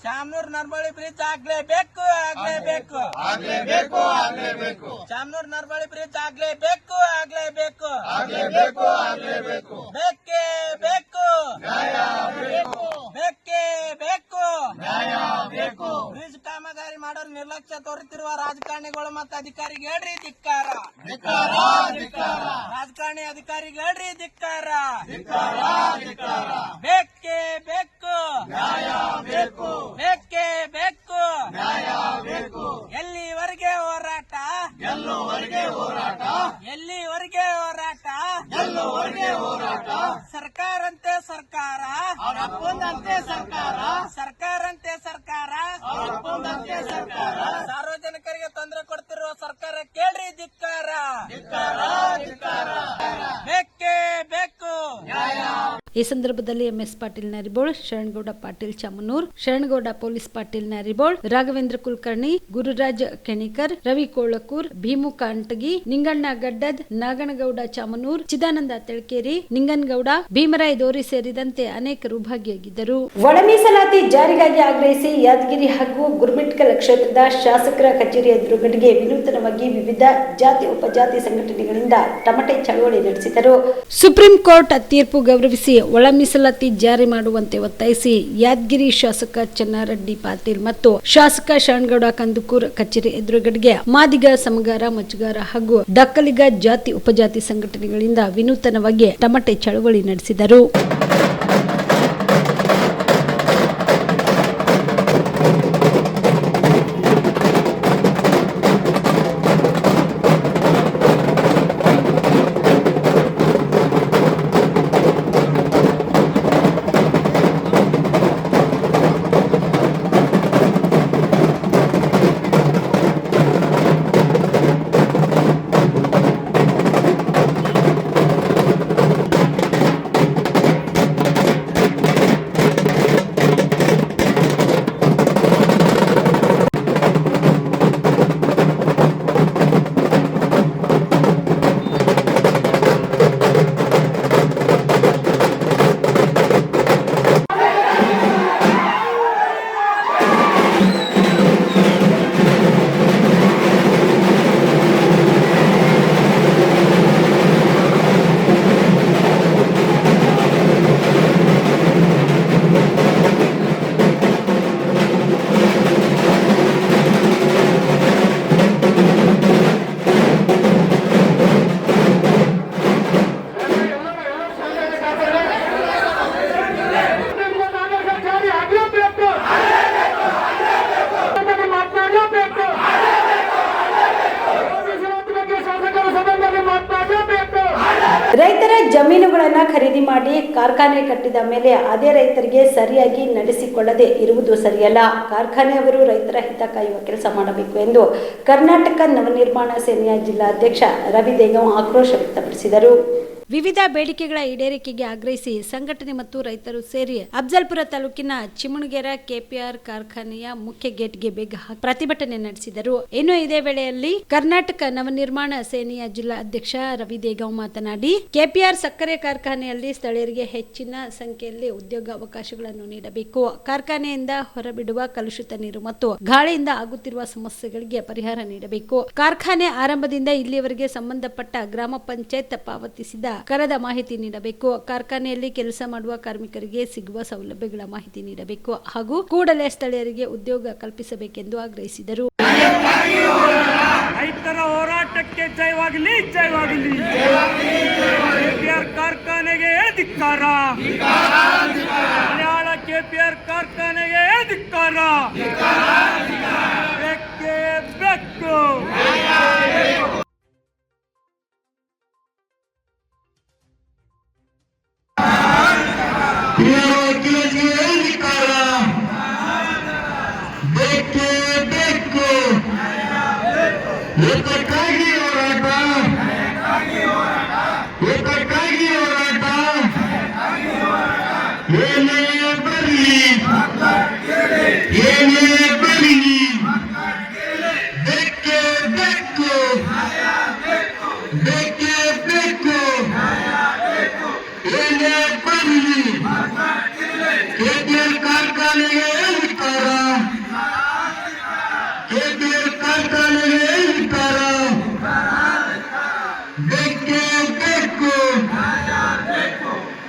ಶಾಮನೂರ್ ನರ್ಬಳಿ ಬ್ರಿಡ್ಜ್ ಆಗ್ಲೇಬೇಕು, ಆಗ್ಲೇಬೇಕು, ಆಗ್ಲೇಬೇಕು, ಆಗ್ಲೇಬೇಕು. ಶಾಮನೂರ್ ನರ್ಬಳಿ ಬ್ರಿಡ್ಜ್ ಆಗ್ಲೇಬೇಕು, ಆಗ್ಲೇಬೇಕು, ಆಗ್ಲೇಬೇಕು, ಆಗ್ಲೇಬೇಕು. ಬೇಕೇ ಬೇಕು, ನ್ಯಾಯ ಬೇಕು, ಬೇಕೇ ಬೇಕು, ನ್ಯಾಯ ಬೇಕು. ಬ್ರಿಡ್ಜ್ ಕಾಮಗಾರಿ ಮಾಡೋರು ನಿರ್ಲಕ್ಷ್ಯ ತೋರುತ್ತಿರುವ ರಾಜಕಾರಣಿಗಳು ಮತ್ತು ಅಧಿಕಾರಿಗೆ ಹೇಳ್ರಿ ಧಿಕ್ಕಾರ, ಧಿಕ್ಕಾರ, ಧಿಕ್ಕಾರ. ರಾಜಕಾರಣಿ ಅಧಿಕಾರಿಗೆ ಹೇಳ್ರಿ ಧಿಕ್ಕಾರ, ಧಿಕ್ಕಾರ, ಧಿಕ್ಕಾರ. ಬೇಕೇ ಬೇಕು, ನ್ಯಾಯ ಬೇಕು, ಬೇಕೇ ಬೇಕು, ನ್ಯಾಯ ಬೇಕು. ಎಲ್ಲಿವರೆಗೆ ಹೋರಾಟ, ಎಲ್ಲೋವರೆಗೆ ಹೋರಾಟ, ಎಲ್ಲಿವರೆಗೆ ಹೋರಾಟ, ಎಲ್ಲೋವರೆಗೆ ಹೋರಾಟ. ಸರ್ಕಾರಂತೆ ಸರ್ಕಾರ, ಅವರಪ್ಪಂದಂತೆ ಸರ್ಕಾರ, ಸರ್ಕಾರಂತೆ ಸರ್ಕಾರ, ಅವರಪ್ಪಂದಂತೆ ಸರ್ಕಾರ. ಸಾರ್ವಜನಿಕರಿಗೆ ತೊಂದರೆ ಕೊಡ್ತಿರುವ ಸರ್ಕಾರ ಕೇಳ್ರಿ ಧಿಕ್ಕಾರ, ಧಿಕ್ಕಾರ, ಧಿಕ್ಕಾರ. ಬೇಕೇ ಬೇಕು, ನ್ಯಾಯ. ಈ ಸಂದರ್ಭದಲ್ಲಿ ಎಂಎಸ್ ಪಾಟೀಲ್ ನರಿಬೋಳ್, ಶರಣಗೌಡ ಪಾಟೀಲ್ ಚಾಮನೂರ್, ಶರಣಗೌಡ ಪೊಲೀಸ್ ಪಾಟೀಲ್ ನರಿಬೋಳ್, ರಾಘವೇಂದ್ರ ಕುಲಕರ್ಣಿ, ಗುರುರಾಜ್ ಕೆಣಿಕರ್, ರವಿ ಕೋಳಕೂರ್, ಭೀಮು ಕಾಂಟಗಿ, ನಿಂಗಣ್ಣ ಗಡ್ಡದ್, ನಾಗನಗೌಡ ಚಾಮನೂರ್, ಚಿದಾನಂದ ತೆಳಕೇರಿ, ನಿಂಗನಗೌಡ, ಭೀಮರಾಯ್ ದೋರಿ ಸೇರಿದಂತೆ ಅನೇಕರು ಭಾಗಿಯಾಗಿದ್ದರು. ಒಳ ಮೀಸಲಾತಿ ಜಾರಿಗಾಗಿ ಆಗ್ರಹಿಸಿ ಯಾದಗಿರಿ ಹಾಗೂ ಗುರುಮಿಟ್ಕಲ್ ಕ್ಷೇತ್ರದ ಶಾಸಕರ ಕಚೇರಿ ಎದುರುಗಡೆಗೆ ವಿನೂತನವಾಗಿ ವಿವಿಧ ಜಾತಿ ಉಪಜಾತಿ ಸಂಘಟನೆಗಳಿಂದ ಟಮಟೆ ಚಳವಳಿ ನಡೆಸಿದರು. ಸುಪ್ರೀಂ ಕೋರ್ಟ್ ತೀರ್ಪು ಗೌರವಿಸಿ ಒಳ ಮೀಸಲಾತಿ ಜಾರಿ ಮಾಡುವಂತೆ ಒತ್ತಾಯಿಸಿ ಯಾದಗಿರಿ ಶಾಸಕ ಚನ್ನಾರೆಡ್ಡಿ ಪಾಟೀಲ್ ಮತ್ತು ಶಾಸಕ ಶರಣಗೌಡ ಕಂದುಕೂರ್ ಕಚೇರಿ ಎದುರುಗಡೆಗೆ ಮಾದಿಗ, ಸಮಗಾರ, ಮಚ್ಚಗಾರ ಹಾಗೂ ದಕ್ಕಲಿಗ ಜಾತಿ ಉಪಜಾತಿ ಸಂಘಟನೆಗಳಿಂದ ವಿನೂತನವಾಗಿ ಟಮಟೆ ಚಳವಳಿ ನಡೆಸಿದರು. ರೈತರ ಜಮೀನುಗಳನ್ನು ಖರೀದಿ ಮಾಡಿ ಕಾರ್ಖಾನೆ ಕಟ್ಟಿದ ಮೇಲೆ ಅದೇ ರೈತರಿಗೆ ಸರಿಯಾಗಿ ನಡೆಸಿಕೊಳ್ಳದೆ ಇರುವುದು ಸರಿಯಲ್ಲ. ಕಾರ್ಖಾನೆಯವರು ರೈತರ ಹಿತ ಕಾಯುವ ಕೆಲಸ ಮಾಡಬೇಕು ಎಂದು ಕರ್ನಾಟಕ ನವನಿರ್ಮಾಣ ಸೇನೆಯ ಜಿಲ್ಲಾಧ್ಯಕ್ಷ ರವಿ ದೇಗಾಂವ್ ಆಕ್ರೋಶ ವ್ಯಕ್ತಪಡಿಸಿದರು. ವಿವಿಧ ಬೇಡಿಕೆಗಳ ಈಡೇರಿಕೆಗೆ ಆಗ್ರಹಿಸಿ ಸಂಘಟನೆ ಮತ್ತು ರೈತರು ಸೇರಿ ಅಫ್ಜಲ್ಪುರ ತಾಲೂಕಿನ ಚಿಮುಣಗೆರೆ ಕೆಪಿಆರ್ ಕಾರ್ಖಾನೆಯ ಮುಖ್ಯ ಗೇಟ್ಗೆ ಬೇಗ ಹಾಕಿ ಪ್ರತಿಭಟನೆ ನಡೆಸಿದರು. ಇನ್ನು ಇದೇ ವೇಳೆಯಲ್ಲಿ ಕರ್ನಾಟಕ ನವನಿರ್ಮಾಣ ಸೇನೆಯ ಜಿಲ್ಲಾ ಅಧ್ಯಕ್ಷ ರವಿ ದೇಗಾಂವ್ ಮಾತನಾಡಿ, ಕೆಪಿಆರ್ ಸಕ್ಕರೆ ಕಾರ್ಖಾನೆಯಲ್ಲಿ ಸ್ಥಳೀಯರಿಗೆ ಹೆಚ್ಚಿನ ಸಂಖ್ಯೆಯಲ್ಲಿ ಉದ್ಯೋಗ ಅವಕಾಶಗಳನ್ನು ನೀಡಬೇಕು. ಕಾರ್ಖಾನೆಯಿಂದ ಹೊರಬಿಡುವ ಕಲುಷಿತ ನೀರು ಮತ್ತು ಗಾಳಿಯಿಂದ ಆಗುತ್ತಿರುವ ಸಮಸ್ಯೆಗಳಿಗೆ ಪರಿಹಾರ ನೀಡಬೇಕು. ಕಾರ್ಖಾನೆ ಆರಂಭದಿಂದ ಇಲ್ಲಿಯವರೆಗೆ ಸಂಬಂಧಪಟ್ಟ ಗ್ರಾಮ ಪಂಚಾಯತ್ ಪಾವತಿಸಿದ ಕರದ ಮಾಹಿತಿ ನೀಡಬೇಕು. ಕಾರ್ಖಾನೆಯಲ್ಲಿ ಕೆಲಸ ಮಾಡುವ ಕಾರ್ಮಿಕರಿಗೆ ಸಿಗುವ ಸೌಲಭ್ಯಗಳ ಮಾಹಿತಿ ನೀಡಬೇಕು ಹಾಗೂ ಕೂಡಲೇ ಸ್ಥಳೀಯರಿಗೆ ಉದ್ಯೋಗ ಕಲ್ಪಿಸಬೇಕೆಂದು ಆಗ್ರಹಿಸಿದರು. ರೈತರ ಹೋರಾಟಕ್ಕೆ ಜಯವಾಗಲಿ, ಜಯವಾಗಲಿ. ಕೆಪಿಆರ್ ಕಾರ್ಖಾನೆಗೆ ಧಿಕ್ಕಾರ, ಮಲಯಾಳ ಕೆಪಿಆರ್ ಕಾರ್ಖಾನೆಗೆ ಧಿಕ್ಕಾರ. ಬೇಕೇ ಬೇಕು. ಏಕಕ್ಕಾಗಿ ಹೋರಾಟ, ಏಕಕ್ಕಾಗಿ ಹೋರಾಟ, ಏನೇ ಬರಲಿ, ಏನೇ ಬರಲಿ, ಬೇಕೇ ಬೇಕು, ಬೇಕೇ ಬೇಕು.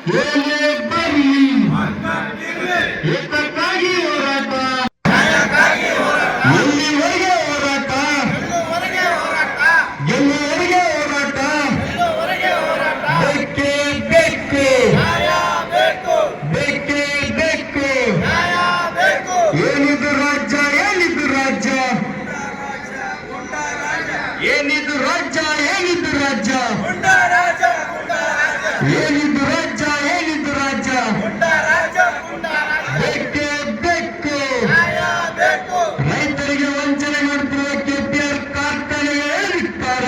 ಏನೇ ಬರಲಿ ಏತಕ್ಕಾಗಿ ಹೋರಾಟ ಎಲ್ಲಿವರೆಗೆ ಹೋರಾಟ ಗೆಲ್ಲುವರೆಗೆ ಹೋರಾಟ ಬೇಕೇ ಬೇಕು ಬೇಕೇ ಬೇಕು ಏನಿದು ರಾಜ್ಯ ಏನಿದು ರಾಜ್ಯ ಏನಿದು ರಾಜ್ಯ ಏನಿದು ರಾಜ್ಯ ಏನಿದು ರಾಜ್ಯ ಏನಿದು ರಾಜ್ಯ ಬೇಕೇ ಬೇಕು ರೈತರಿಗೆ ವಂಚನೆ ಮಾಡುತ್ತಿರುವ ಕೆಪಿಆರ್ ಕಾರ್ಖಾನೆಗೆ ಧಿಕ್ಕಾರ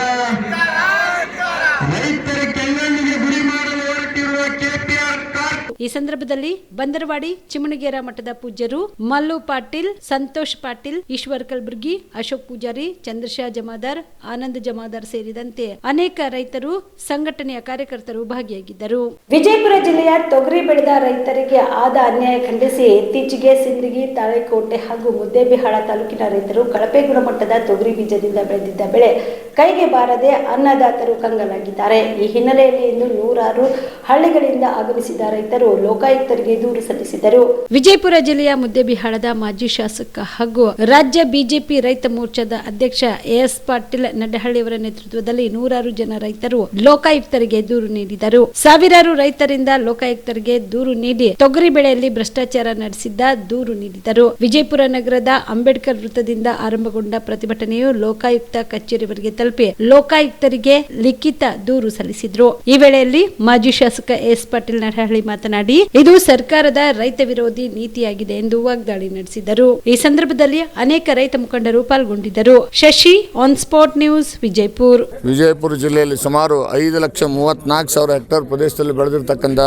ರೈತರ ಕೆಂಗಣ್ಣಿಗೆ ಗುರಿ ಮಾಡಲು ಹೊರಟಿರುವ ಕೆಪಿಆರ್ ಕಾರ್ಖಾನೆ. ಈ ಸಂದರ್ಭದಲ್ಲಿ ಬಂದರವಾಡಿ ಚಿಮಣಗೇರ ಮಠದ ಪೂಜ್ಯರು ಮಲ್ಲು ಪಾಟೀಲ್, ಸಂತೋಷ್ ಪಾಟೀಲ್, ಈಶ್ವರ್ ಕಲ್ಬುರ್ಗಿ, ಅಶೋಕ್ ಪೂಜಾರಿ, ಚಂದ್ರಶಾ ಜಮಾದಾರ್, ಆನಂದ್ ಜಮಾದಾರ್ ಸೇರಿದಂತೆ ಅನೇಕ ರೈತರು, ಸಂಘಟನೆಯ ಕಾರ್ಯಕರ್ತರು ಭಾಗಿಯಾಗಿದ್ದರು. ವಿಜಯಪುರ ಜಿಲ್ಲೆಯ ತೊಗರಿ ಬೆಳೆದ ರೈತರಿಗೆ ಆದ ಅನ್ಯಾಯ ಖಂಡಿಸಿ ಇತ್ತೀಚೆಗೆ ಸಿಂದಗಿ, ತಾಳೆಕೋಟೆ ಹಾಗೂ ಮುದ್ದೇಬಿಹಾಳ ತಾಲೂಕಿನ ರೈತರು ಕಳಪೆ ಗುಣಮಟ್ಟದ ತೊಗರಿ ಬೀಜದಿಂದ ಬೆಳೆದಿದ್ದ ಬೆಳೆ ಕೈಗೆ ಬಾರದೆ ಅನ್ನದಾತರು ಕಂಗಾಲಾಗಿದ್ದಾರೆ. ಈ ಹಿನ್ನೆಲೆಯಲ್ಲಿ ಇಂದು ನೂರಾರು ಹಳ್ಳಿಗಳಿಂದ ಆಗಮಿಸಿದ ರೈತರು ಲೋಕಾಯುಕ್ತರಿಗೆ ದೂರು ಸಲ್ಲಿಸಿದರು. ವಿಜಯಪುರ ಜಿಲ್ಲೆಯ ಮುದ್ದೇಬಿಹಾಳದ ಮಾಜಿ ಶಾಸಕ ಹಾಗೂ ರಾಜ್ಯ ಬಿಜೆಪಿ ರೈತ ಮೋರ್ಚಾದ ಅಧ್ಯಕ್ಷ ಎಸ್ ಪಾಟೀಲ್ ನಡ್ಡಹಳ್ಳಿಯವರ ನೇತೃತ್ವದಲ್ಲಿ ನೂರಾರು ಜನ ರೈತರು ಲೋಕಾಯುಕ್ತರಿಗೆ ದೂರು ನೀಡಿದರು. ಸಾವಿರಾರು ರೈತರಿಂದ ಲೋಕಾಯುಕ್ತರಿಗೆ ದೂರು ನೀಡಿ ತೊಗರಿ ಬೆಳೆಯಲ್ಲಿ ಭ್ರಷ್ಟಾಚಾರ ನಡೆಸಿದ್ದ ದೂರು ನೀಡಿದರು. ವಿಜಯಪುರ ನಗರದ ಅಂಬೇಡ್ಕರ್ ವೃತ್ತದಿಂದ ಆರಂಭಗೊಂಡ ಪ್ರತಿಭಟನೆಯು ಲೋಕಾಯುಕ್ತ ಕಚೇರಿವರೆಗೆ ತಲುಪಿ ಲೋಕಾಯುಕ್ತರಿಗೆ ಲಿಖಿತ ದೂರು ಸಲ್ಲಿಸಿದ್ರು. ಈ ವೇಳೆಯಲ್ಲಿ ಮಾಜಿ ಶಾಸಕ ಎಸ್ ಪಾಟೀಲ್ ನಡಹಳ್ಳಿ ಮಾತನಾಡಿ, ಇದು ಸರ್ಕಾರದ ರೈತ ವಿರೋಧಿ ನೀತಿಯಾಗಿದೆ ಎಂದು ವಾಗ್ದಾಳಿ ನಡೆಸಿದರು. ಈ ಸಂದರ್ಭದಲ್ಲಿ ಅನೇಕ ರೈತ ಮುಖಂಡರು ಪಾಲ್ಗೊಂಡಿದ್ದರು. Shashi, on spot news, Vijayapura. Vijayapura ಜಿಲ್ಲೆಯಲ್ಲಿ ಸುಮಾರು 5,34,000 ಹೆಕ್ಟೇರ್ ಪ್ರದೇಶದಲ್ಲಿ ಬೆಳೆದಿರ್ತಕ್ಕಂಥ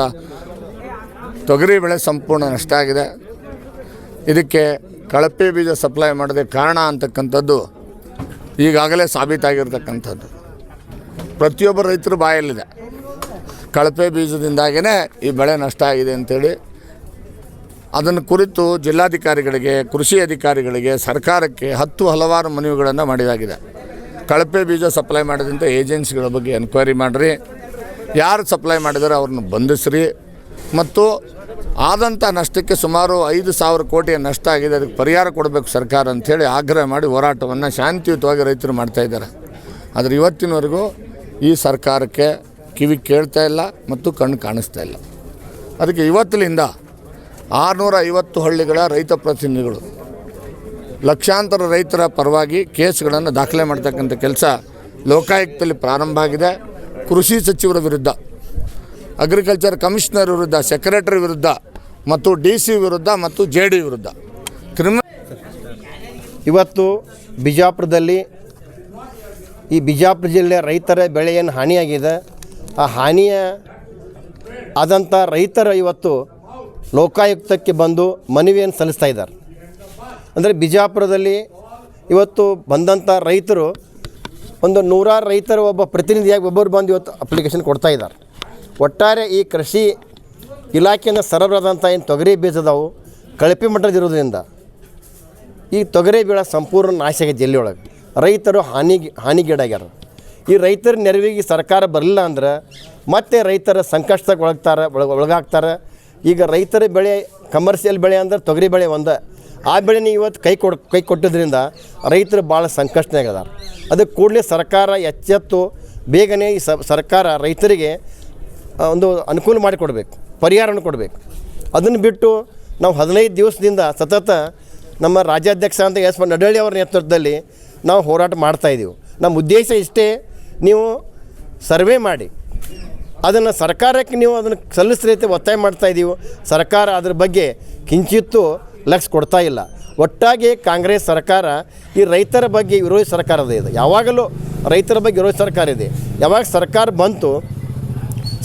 ತೊಗರಿ ಬೆಳೆ ಸಂಪೂರ್ಣ ನಷ್ಟ ಆಗಿದೆ. ಇದಕ್ಕೆ ಕಳಪೆ ಬೀಜ ಸಪ್ಲೈ ಮಾಡದೆ ಕಾರಣ ಅಂತಕ್ಕಂಥದ್ದು ಈಗಾಗಲೇ ಸಾಬೀತಾಗಿರ್ತಕ್ಕಂಥದ್ದು ಪ್ರತಿಯೊಬ್ಬ ರೈತರ ಬಾಯಲ್ಲಿದೆ. ಕಳಪೆ ಬೀಜದಿಂದಾಗೇ ಈ ಬೆಳೆ ನಷ್ಟ ಆಗಿದೆ ಅಂತೇಳಿ ಅದನ್ನು ಕುರಿತು ಜಿಲ್ಲಾಧಿಕಾರಿಗಳಿಗೆ, ಕೃಷಿ ಅಧಿಕಾರಿಗಳಿಗೆ, ಸರ್ಕಾರಕ್ಕೆ ಹಲವಾರು ಮನವಿಗಳನ್ನು ಮಾಡಿದಾಗಿದೆ. ಕಳಪೆ ಬೀಜ ಸಪ್ಲೈ ಮಾಡಿದಂಥ ಏಜೆನ್ಸಿಗಳ ಬಗ್ಗೆ ಎನ್ಕ್ವೈರಿ ಮಾಡಿರಿ, ಯಾರು ಸಪ್ಲೈ ಮಾಡಿದಾರೆ ಅವ್ರನ್ನ ಬಂಧಿಸ್ರಿ, ಮತ್ತು ಆದಂಥ ನಷ್ಟಕ್ಕೆ ಸುಮಾರು 5,000 ಕೋಟಿಯ ನಷ್ಟ ಆಗಿದೆ, ಅದಕ್ಕೆ ಪರಿಹಾರ ಕೊಡಬೇಕು ಸರ್ಕಾರ ಅಂಥೇಳಿ ಆಗ್ರಹ ಮಾಡಿ ಹೋರಾಟವನ್ನು ಶಾಂತಿಯುತವಾಗಿ ರೈತರು ಮಾಡ್ತಾಯಿದ್ದಾರೆ. ಆದರೆ ಇವತ್ತಿನವರೆಗೂ ಈ ಸರ್ಕಾರಕ್ಕೆ ಕಿವಿ ಕೇಳ್ತಾ ಇಲ್ಲ ಮತ್ತು ಕಣ್ಣು ಕಾಣಿಸ್ತಾ ಇಲ್ಲ. ಅದಕ್ಕೆ ಇವತ್ತಿನಿಂದ 650 ಹಳ್ಳಿಗಳ ರೈತ ಪ್ರತಿನಿಧಿಗಳು ಲಕ್ಷಾಂತರ ರೈತರ ಪರವಾಗಿ ಕೇಸ್ಗಳನ್ನು ದಾಖಲೆ ಮಾಡ್ತಕ್ಕಂಥ ಕೆಲಸ ಲೋಕಾಯುಕ್ತದಲ್ಲಿ ಪ್ರಾರಂಭ ಆಗಿದೆ. ಕೃಷಿ ಸಚಿವರ ವಿರುದ್ಧ, ಅಗ್ರಿಕಲ್ಚರ್ ಕಮಿಷನರ್ ವಿರುದ್ಧ, ಸೆಕ್ರೆಟರಿ ವಿರುದ್ಧ ಮತ್ತು DC ವಿರುದ್ಧ ಮತ್ತು JD ವಿರುದ್ಧ ಇವತ್ತು ಬಿಜಾಪುರದಲ್ಲಿ ಈ ಬಿಜಾಪುರ ಜಿಲ್ಲೆಯ ರೈತರ ಬೆಳೆಯನ್ನು ಹಾನಿಯಾಗಿದೆ. ಆ ಹಾನಿಯ ಆದಂಥ ರೈತರ ಇವತ್ತು ಲೋಕಾಯುಕ್ತಕ್ಕೆ ಬಂದು ಮನವಿಯನ್ನು ಸಲ್ಲಿಸ್ತಾ ಇದ್ದಾರೆ. ಅಂದರೆ ಬಿಜಾಪುರದಲ್ಲಿ ಇವತ್ತು ಬಂದಂಥ ರೈತರು ಒಂದು 100 ರೈತರು ಒಬ್ಬ ಪ್ರತಿನಿಧಿಯಾಗಿ ಒಬ್ಬರು ಬಂದು ಇವತ್ತು ಅಪ್ಲಿಕೇಶನ್ ಕೊಡ್ತಾ ಇದ್ದಾರೆ. ಒಟ್ಟಾರೆ ಈ ಕೃಷಿ ಇಲಾಖೆಯಿಂದ ಸರಬರಾದಂಥ ಏನು ತೊಗರಿ ಬೀಜದವು ಕಳಪೆ ಮಟ್ಟದಿರೋದ್ರಿಂದ ಈ ತೊಗರಿ ಬೆಳೆ ಸಂಪೂರ್ಣ ನಾಶ ಆಗಿದೆ. ಜಿಲ್ಲೆಯೊಳಗೆ ರೈತರು ಹಾನಿಗೀಡಾಗ್ಯಾರ. ಈ ರೈತರ ನೆರವಿಗೆ ಸರ್ಕಾರ ಬರಲಿಲ್ಲ ಅಂದ್ರೆ ಮತ್ತೆ ರೈತರ ಸಂಕಷ್ಟಕ್ಕೆ ಒಳಗಾಗ್ತಾರೆ. ಈಗ ರೈತರ ಬೆಳೆ ಕಮರ್ಷಿಯಲ್ ಬೆಳೆ ಅಂದ್ರೆ ತೊಗರಿ ಬೆಳೆ ಒಂದೇ, ಆ ಬೆಳೆನ ಇವತ್ತು ಕೈ ಕೊಟ್ಟಿದ್ದರಿಂದ ರೈತರು ಭಾಳ ಸಂಕಷ್ಟನಾಗಿದ್ದಾರೆ. ಅದಕ್ಕೆ ಕೂಡಲೇ ಸರ್ಕಾರ ಎಚ್ಚೆತ್ತು ಬೇಗನೆ ಈ ಸರ್ಕಾರ ರೈತರಿಗೆ ಒಂದು ಅನುಕೂಲ ಮಾಡಿಕೊಡ್ಬೇಕು, ಪರಿಹಾರವನ್ನು ಕೊಡಬೇಕು. ಅದನ್ನು ಬಿಟ್ಟು ನಾವು 15 ದಿವಸದಿಂದ ಸತತ ನಮ್ಮ ರಾಜ್ಯಾಧ್ಯಕ್ಷ ಅಂತ ಎಸ್ ನಡ್ಡಹಳ್ಳಿ ಅವರ ನೇತೃತ್ವದಲ್ಲಿ ನಾವು ಹೋರಾಟ ಮಾಡ್ತಾಯಿದ್ದೀವಿ. ನಮ್ಮ ಉದ್ದೇಶ ಇಷ್ಟೇ, ನೀವು ಸರ್ವೆ ಮಾಡಿ ಅದನ್ನು ಸರ್ಕಾರಕ್ಕೆ ನೀವು ಅದನ್ನು ಸಲ್ಲಿಸ್ರಿ ಒತ್ತಾಯ ಮಾಡ್ತಾಯಿದ್ದೀವಿ. ಸರ್ಕಾರ ಅದ್ರ ಬಗ್ಗೆ ಕಿಂಚಿತ್ತೂ ಲಕ್ಷ್ಯ ಕೊಡ್ತಾ ಇಲ್ಲ. ಒಟ್ಟಾಗಿ ಕಾಂಗ್ರೆಸ್ ಸರ್ಕಾರ ಈ ರೈತರ ಬಗ್ಗೆ ವಿರೋಧಿ ಸರ್ಕಾರದ ಇದೆ. ಯಾವಾಗಲೂ ರೈತರ ಬಗ್ಗೆ ವಿರೋಧಿ ಸರ್ಕಾರ ಇದೆ. ಯಾವಾಗ ಸರ್ಕಾರ ಬಂತು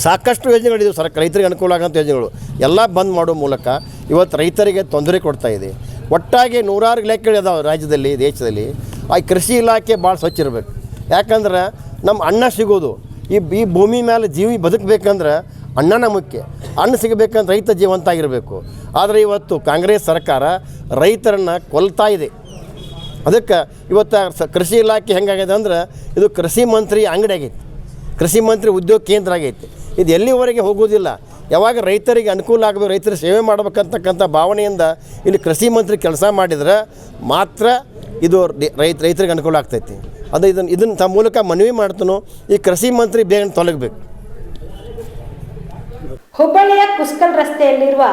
ಸಾಕಷ್ಟು ಯೋಜನೆಗಳಿವೆ, ರೈತರಿಗೆ ಅನುಕೂಲ ಆಗೋಂಥ ಯೋಜನೆಗಳು ಎಲ್ಲ ಬಂದ್ ಮಾಡೋ ಮೂಲಕ ಇವತ್ತು ರೈತರಿಗೆ ತೊಂದರೆ ಕೊಡ್ತಾ ಇದೆ. ಒಟ್ಟಾಗಿ 100 ಇಲಾಖೆಗಳು ಇದಾವೆ ರಾಜ್ಯದಲ್ಲಿ, ದೇಶದಲ್ಲಿ. ಆ ಕೃಷಿ ಇಲಾಖೆ ಭಾಳ ಸ್ವಚ್ಛ ಇರಬೇಕು. ಯಾಕಂದ್ರೆ ನಮ್ಮ ಅನ್ನ ಸಿಗೋದು ಈ ಭೂಮಿ ಮೇಲೆ ಜೀವಿ ಬದುಕಬೇಕಂದ್ರೆ ಅನ್ನನ ಮುಖ್ಯ. ಅನ್ನ ಸಿಗಬೇಕಂದ್ರೆ ರೈತ ಜೀವಂತ ಆಗಿರಬೇಕು. ಆದರೆ ಇವತ್ತು ಕಾಂಗ್ರೆಸ್ ಸರ್ಕಾರ ರೈತರನ್ನು ಕೊಲ್ತಾ ಇದೆ. ಅದಕ್ಕೆ ಇವತ್ತು ಕೃಷಿ ಇಲಾಖೆ ಹೆಂಗಾಗಿದೆ ಅಂದ್ರೆ ಇದು ಕೃಷಿ ಮಂತ್ರಿ ಅಂಗಡಿ ಆಗೈತಿ, ಕೃಷಿ ಮಂತ್ರಿ ಉದ್ಯೋಗ ಕೇಂದ್ರ ಆಗೈತಿ. ಇದು ಎಲ್ಲಿವರೆಗೆ ಹೋಗೋದಿಲ್ಲ. ಯಾವಾಗ ರೈತರಿಗೆ ಅನುಕೂಲ ಆಗಬೇಕು, ರೈತರ ಸೇವೆ ಮಾಡಬೇಕಂತಕ್ಕಂಥ ಭಾವನೆಯಿಂದ ಇಲ್ಲಿ ಕೃಷಿ ಮಂತ್ರಿ ಕೆಲಸ ಮಾಡಿದ್ರೆ ಮಾತ್ರ ಇದು ರೈತರಿಗೆ ಅನುಕೂಲ ಆಗ್ತೈತಿ. ಅದು ಇದನ್ನು ತಮ್ಮ ಮೂಲಕ ಮನವಿ ಮಾಡ್ತಾನೋ ಈ ಕೃಷಿ ಮಂತ್ರಿ ಬೇಗ ತೊಲಗಬೇಕು. ಹುಬ್ಬಳ್ಳಿಯ ಕುಸ್ಕಲ್ ರಸ್ತೆಯಲ್ಲಿರುವ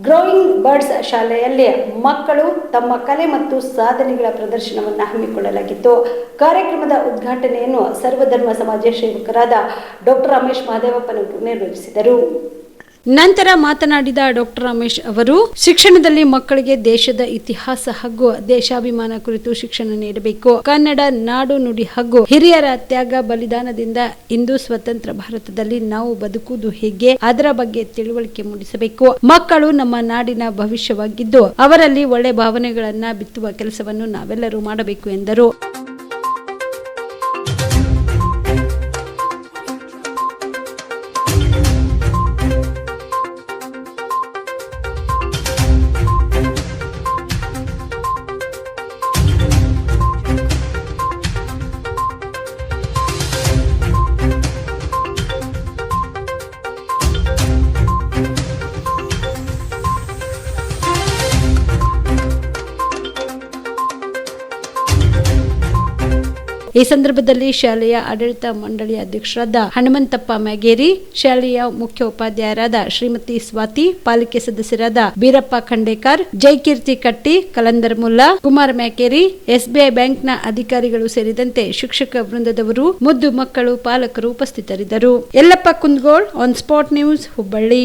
ಗ್ರೋಯಿಂಗ್ ಬರ್ಡ್ಸ್ ಶಾಲೆಯಲ್ಲಿ ಮಕ್ಕಳು ತಮ್ಮ ಕಲೆ ಮತ್ತು ಸಾಧನೆಗಳ ಪ್ರದರ್ಶನವನ್ನು ಹಮ್ಮಿಕೊಳ್ಳಲಾಗಿತ್ತು. ಕಾರ್ಯಕ್ರಮದ ಉದ್ಘಾಟನೆಯನ್ನು ಸರ್ವಧರ್ಮ ಸಮಾಜ ಸೇವಕರಾದ ಡಾಕ್ಟರ್ ರಮೇಶ್ ಮಹದೇವಪ್ಪನವರು ನಿರ್ವಹಿಸಿದರು. ನಂತರ ಮಾತನಾಡಿದ ಡಾಕ್ಟರ್ ರಮೇಶ್ ಅವರು ಶಿಕ್ಷಣದಲ್ಲಿ ಮಕ್ಕಳಿಗೆ ದೇಶದ ಇತಿಹಾಸ ಹಾಗೂ ದೇಶಾಭಿಮಾನ ಕುರಿತು ಶಿಕ್ಷಣ ನೀಡಬೇಕು. ಕನ್ನಡ ನಾಡು ನುಡಿ ಹಾಗೂ ಹಿರಿಯರ ತ್ಯಾಗ ಬಲಿದಾನದಿಂದ ಇಂದು ಸ್ವತಂತ್ರ ಭಾರತದಲ್ಲಿ ನಾವು ಬದುಕುವುದು ಹೇಗೆ ಅದರ ಬಗ್ಗೆ ತಿಳುವಳಿಕೆ ಮೂಡಿಸಬೇಕು. ಮಕ್ಕಳು ನಮ್ಮ ನಾಡಿನ ಭವಿಷ್ಯವಾಗಿದ್ದು ಅವರಲ್ಲಿ ಒಳ್ಳೆ ಭಾವನೆಗಳನ್ನ ಬಿತ್ತುವ ಕೆಲಸವನ್ನು ನಾವೆಲ್ಲರೂ ಮಾಡಬೇಕು ಎಂದರು. ಈ ಸಂದರ್ಭದಲ್ಲಿ ಶಾಲೆಯ ಆಡಳಿತ ಮಂಡಳಿ ಅಧ್ಯಕ್ಷರಾದ ಹನುಮಂತಪ್ಪ ಮ್ಯಾಗೇರಿ, ಶಾಲೆಯ ಮುಖ್ಯ ಉಪಾಧ್ಯಾಯರಾದ ಶ್ರೀಮತಿ ಸ್ವಾತಿ, ಪಾಲಿಕೆ ಸದಸ್ಯರಾದ ಬೀರಪ್ಪ ಖಂಡೇಕರ್, ಜೈಕೀರ್ತಿ ಕಟ್ಟಿ, ಕಲಂದರ್ ಮುಲ್ಲಾ, ಕುಮಾರ್ ಮ್ಯಾಕೇರಿ, ಎಸ್ಬಿಐ ಬ್ಯಾಂಕ್ನ ಅಧಿಕಾರಿಗಳು ಸೇರಿದಂತೆ ಶಿಕ್ಷಕ ವೃಂದದವರು, ಮುದ್ದು ಮಕ್ಕಳು, ಪಾಲಕರು ಉಪಸ್ಥಿತರಿದ್ದರು. Yallappa Kundgol, on spot news, Hubballi.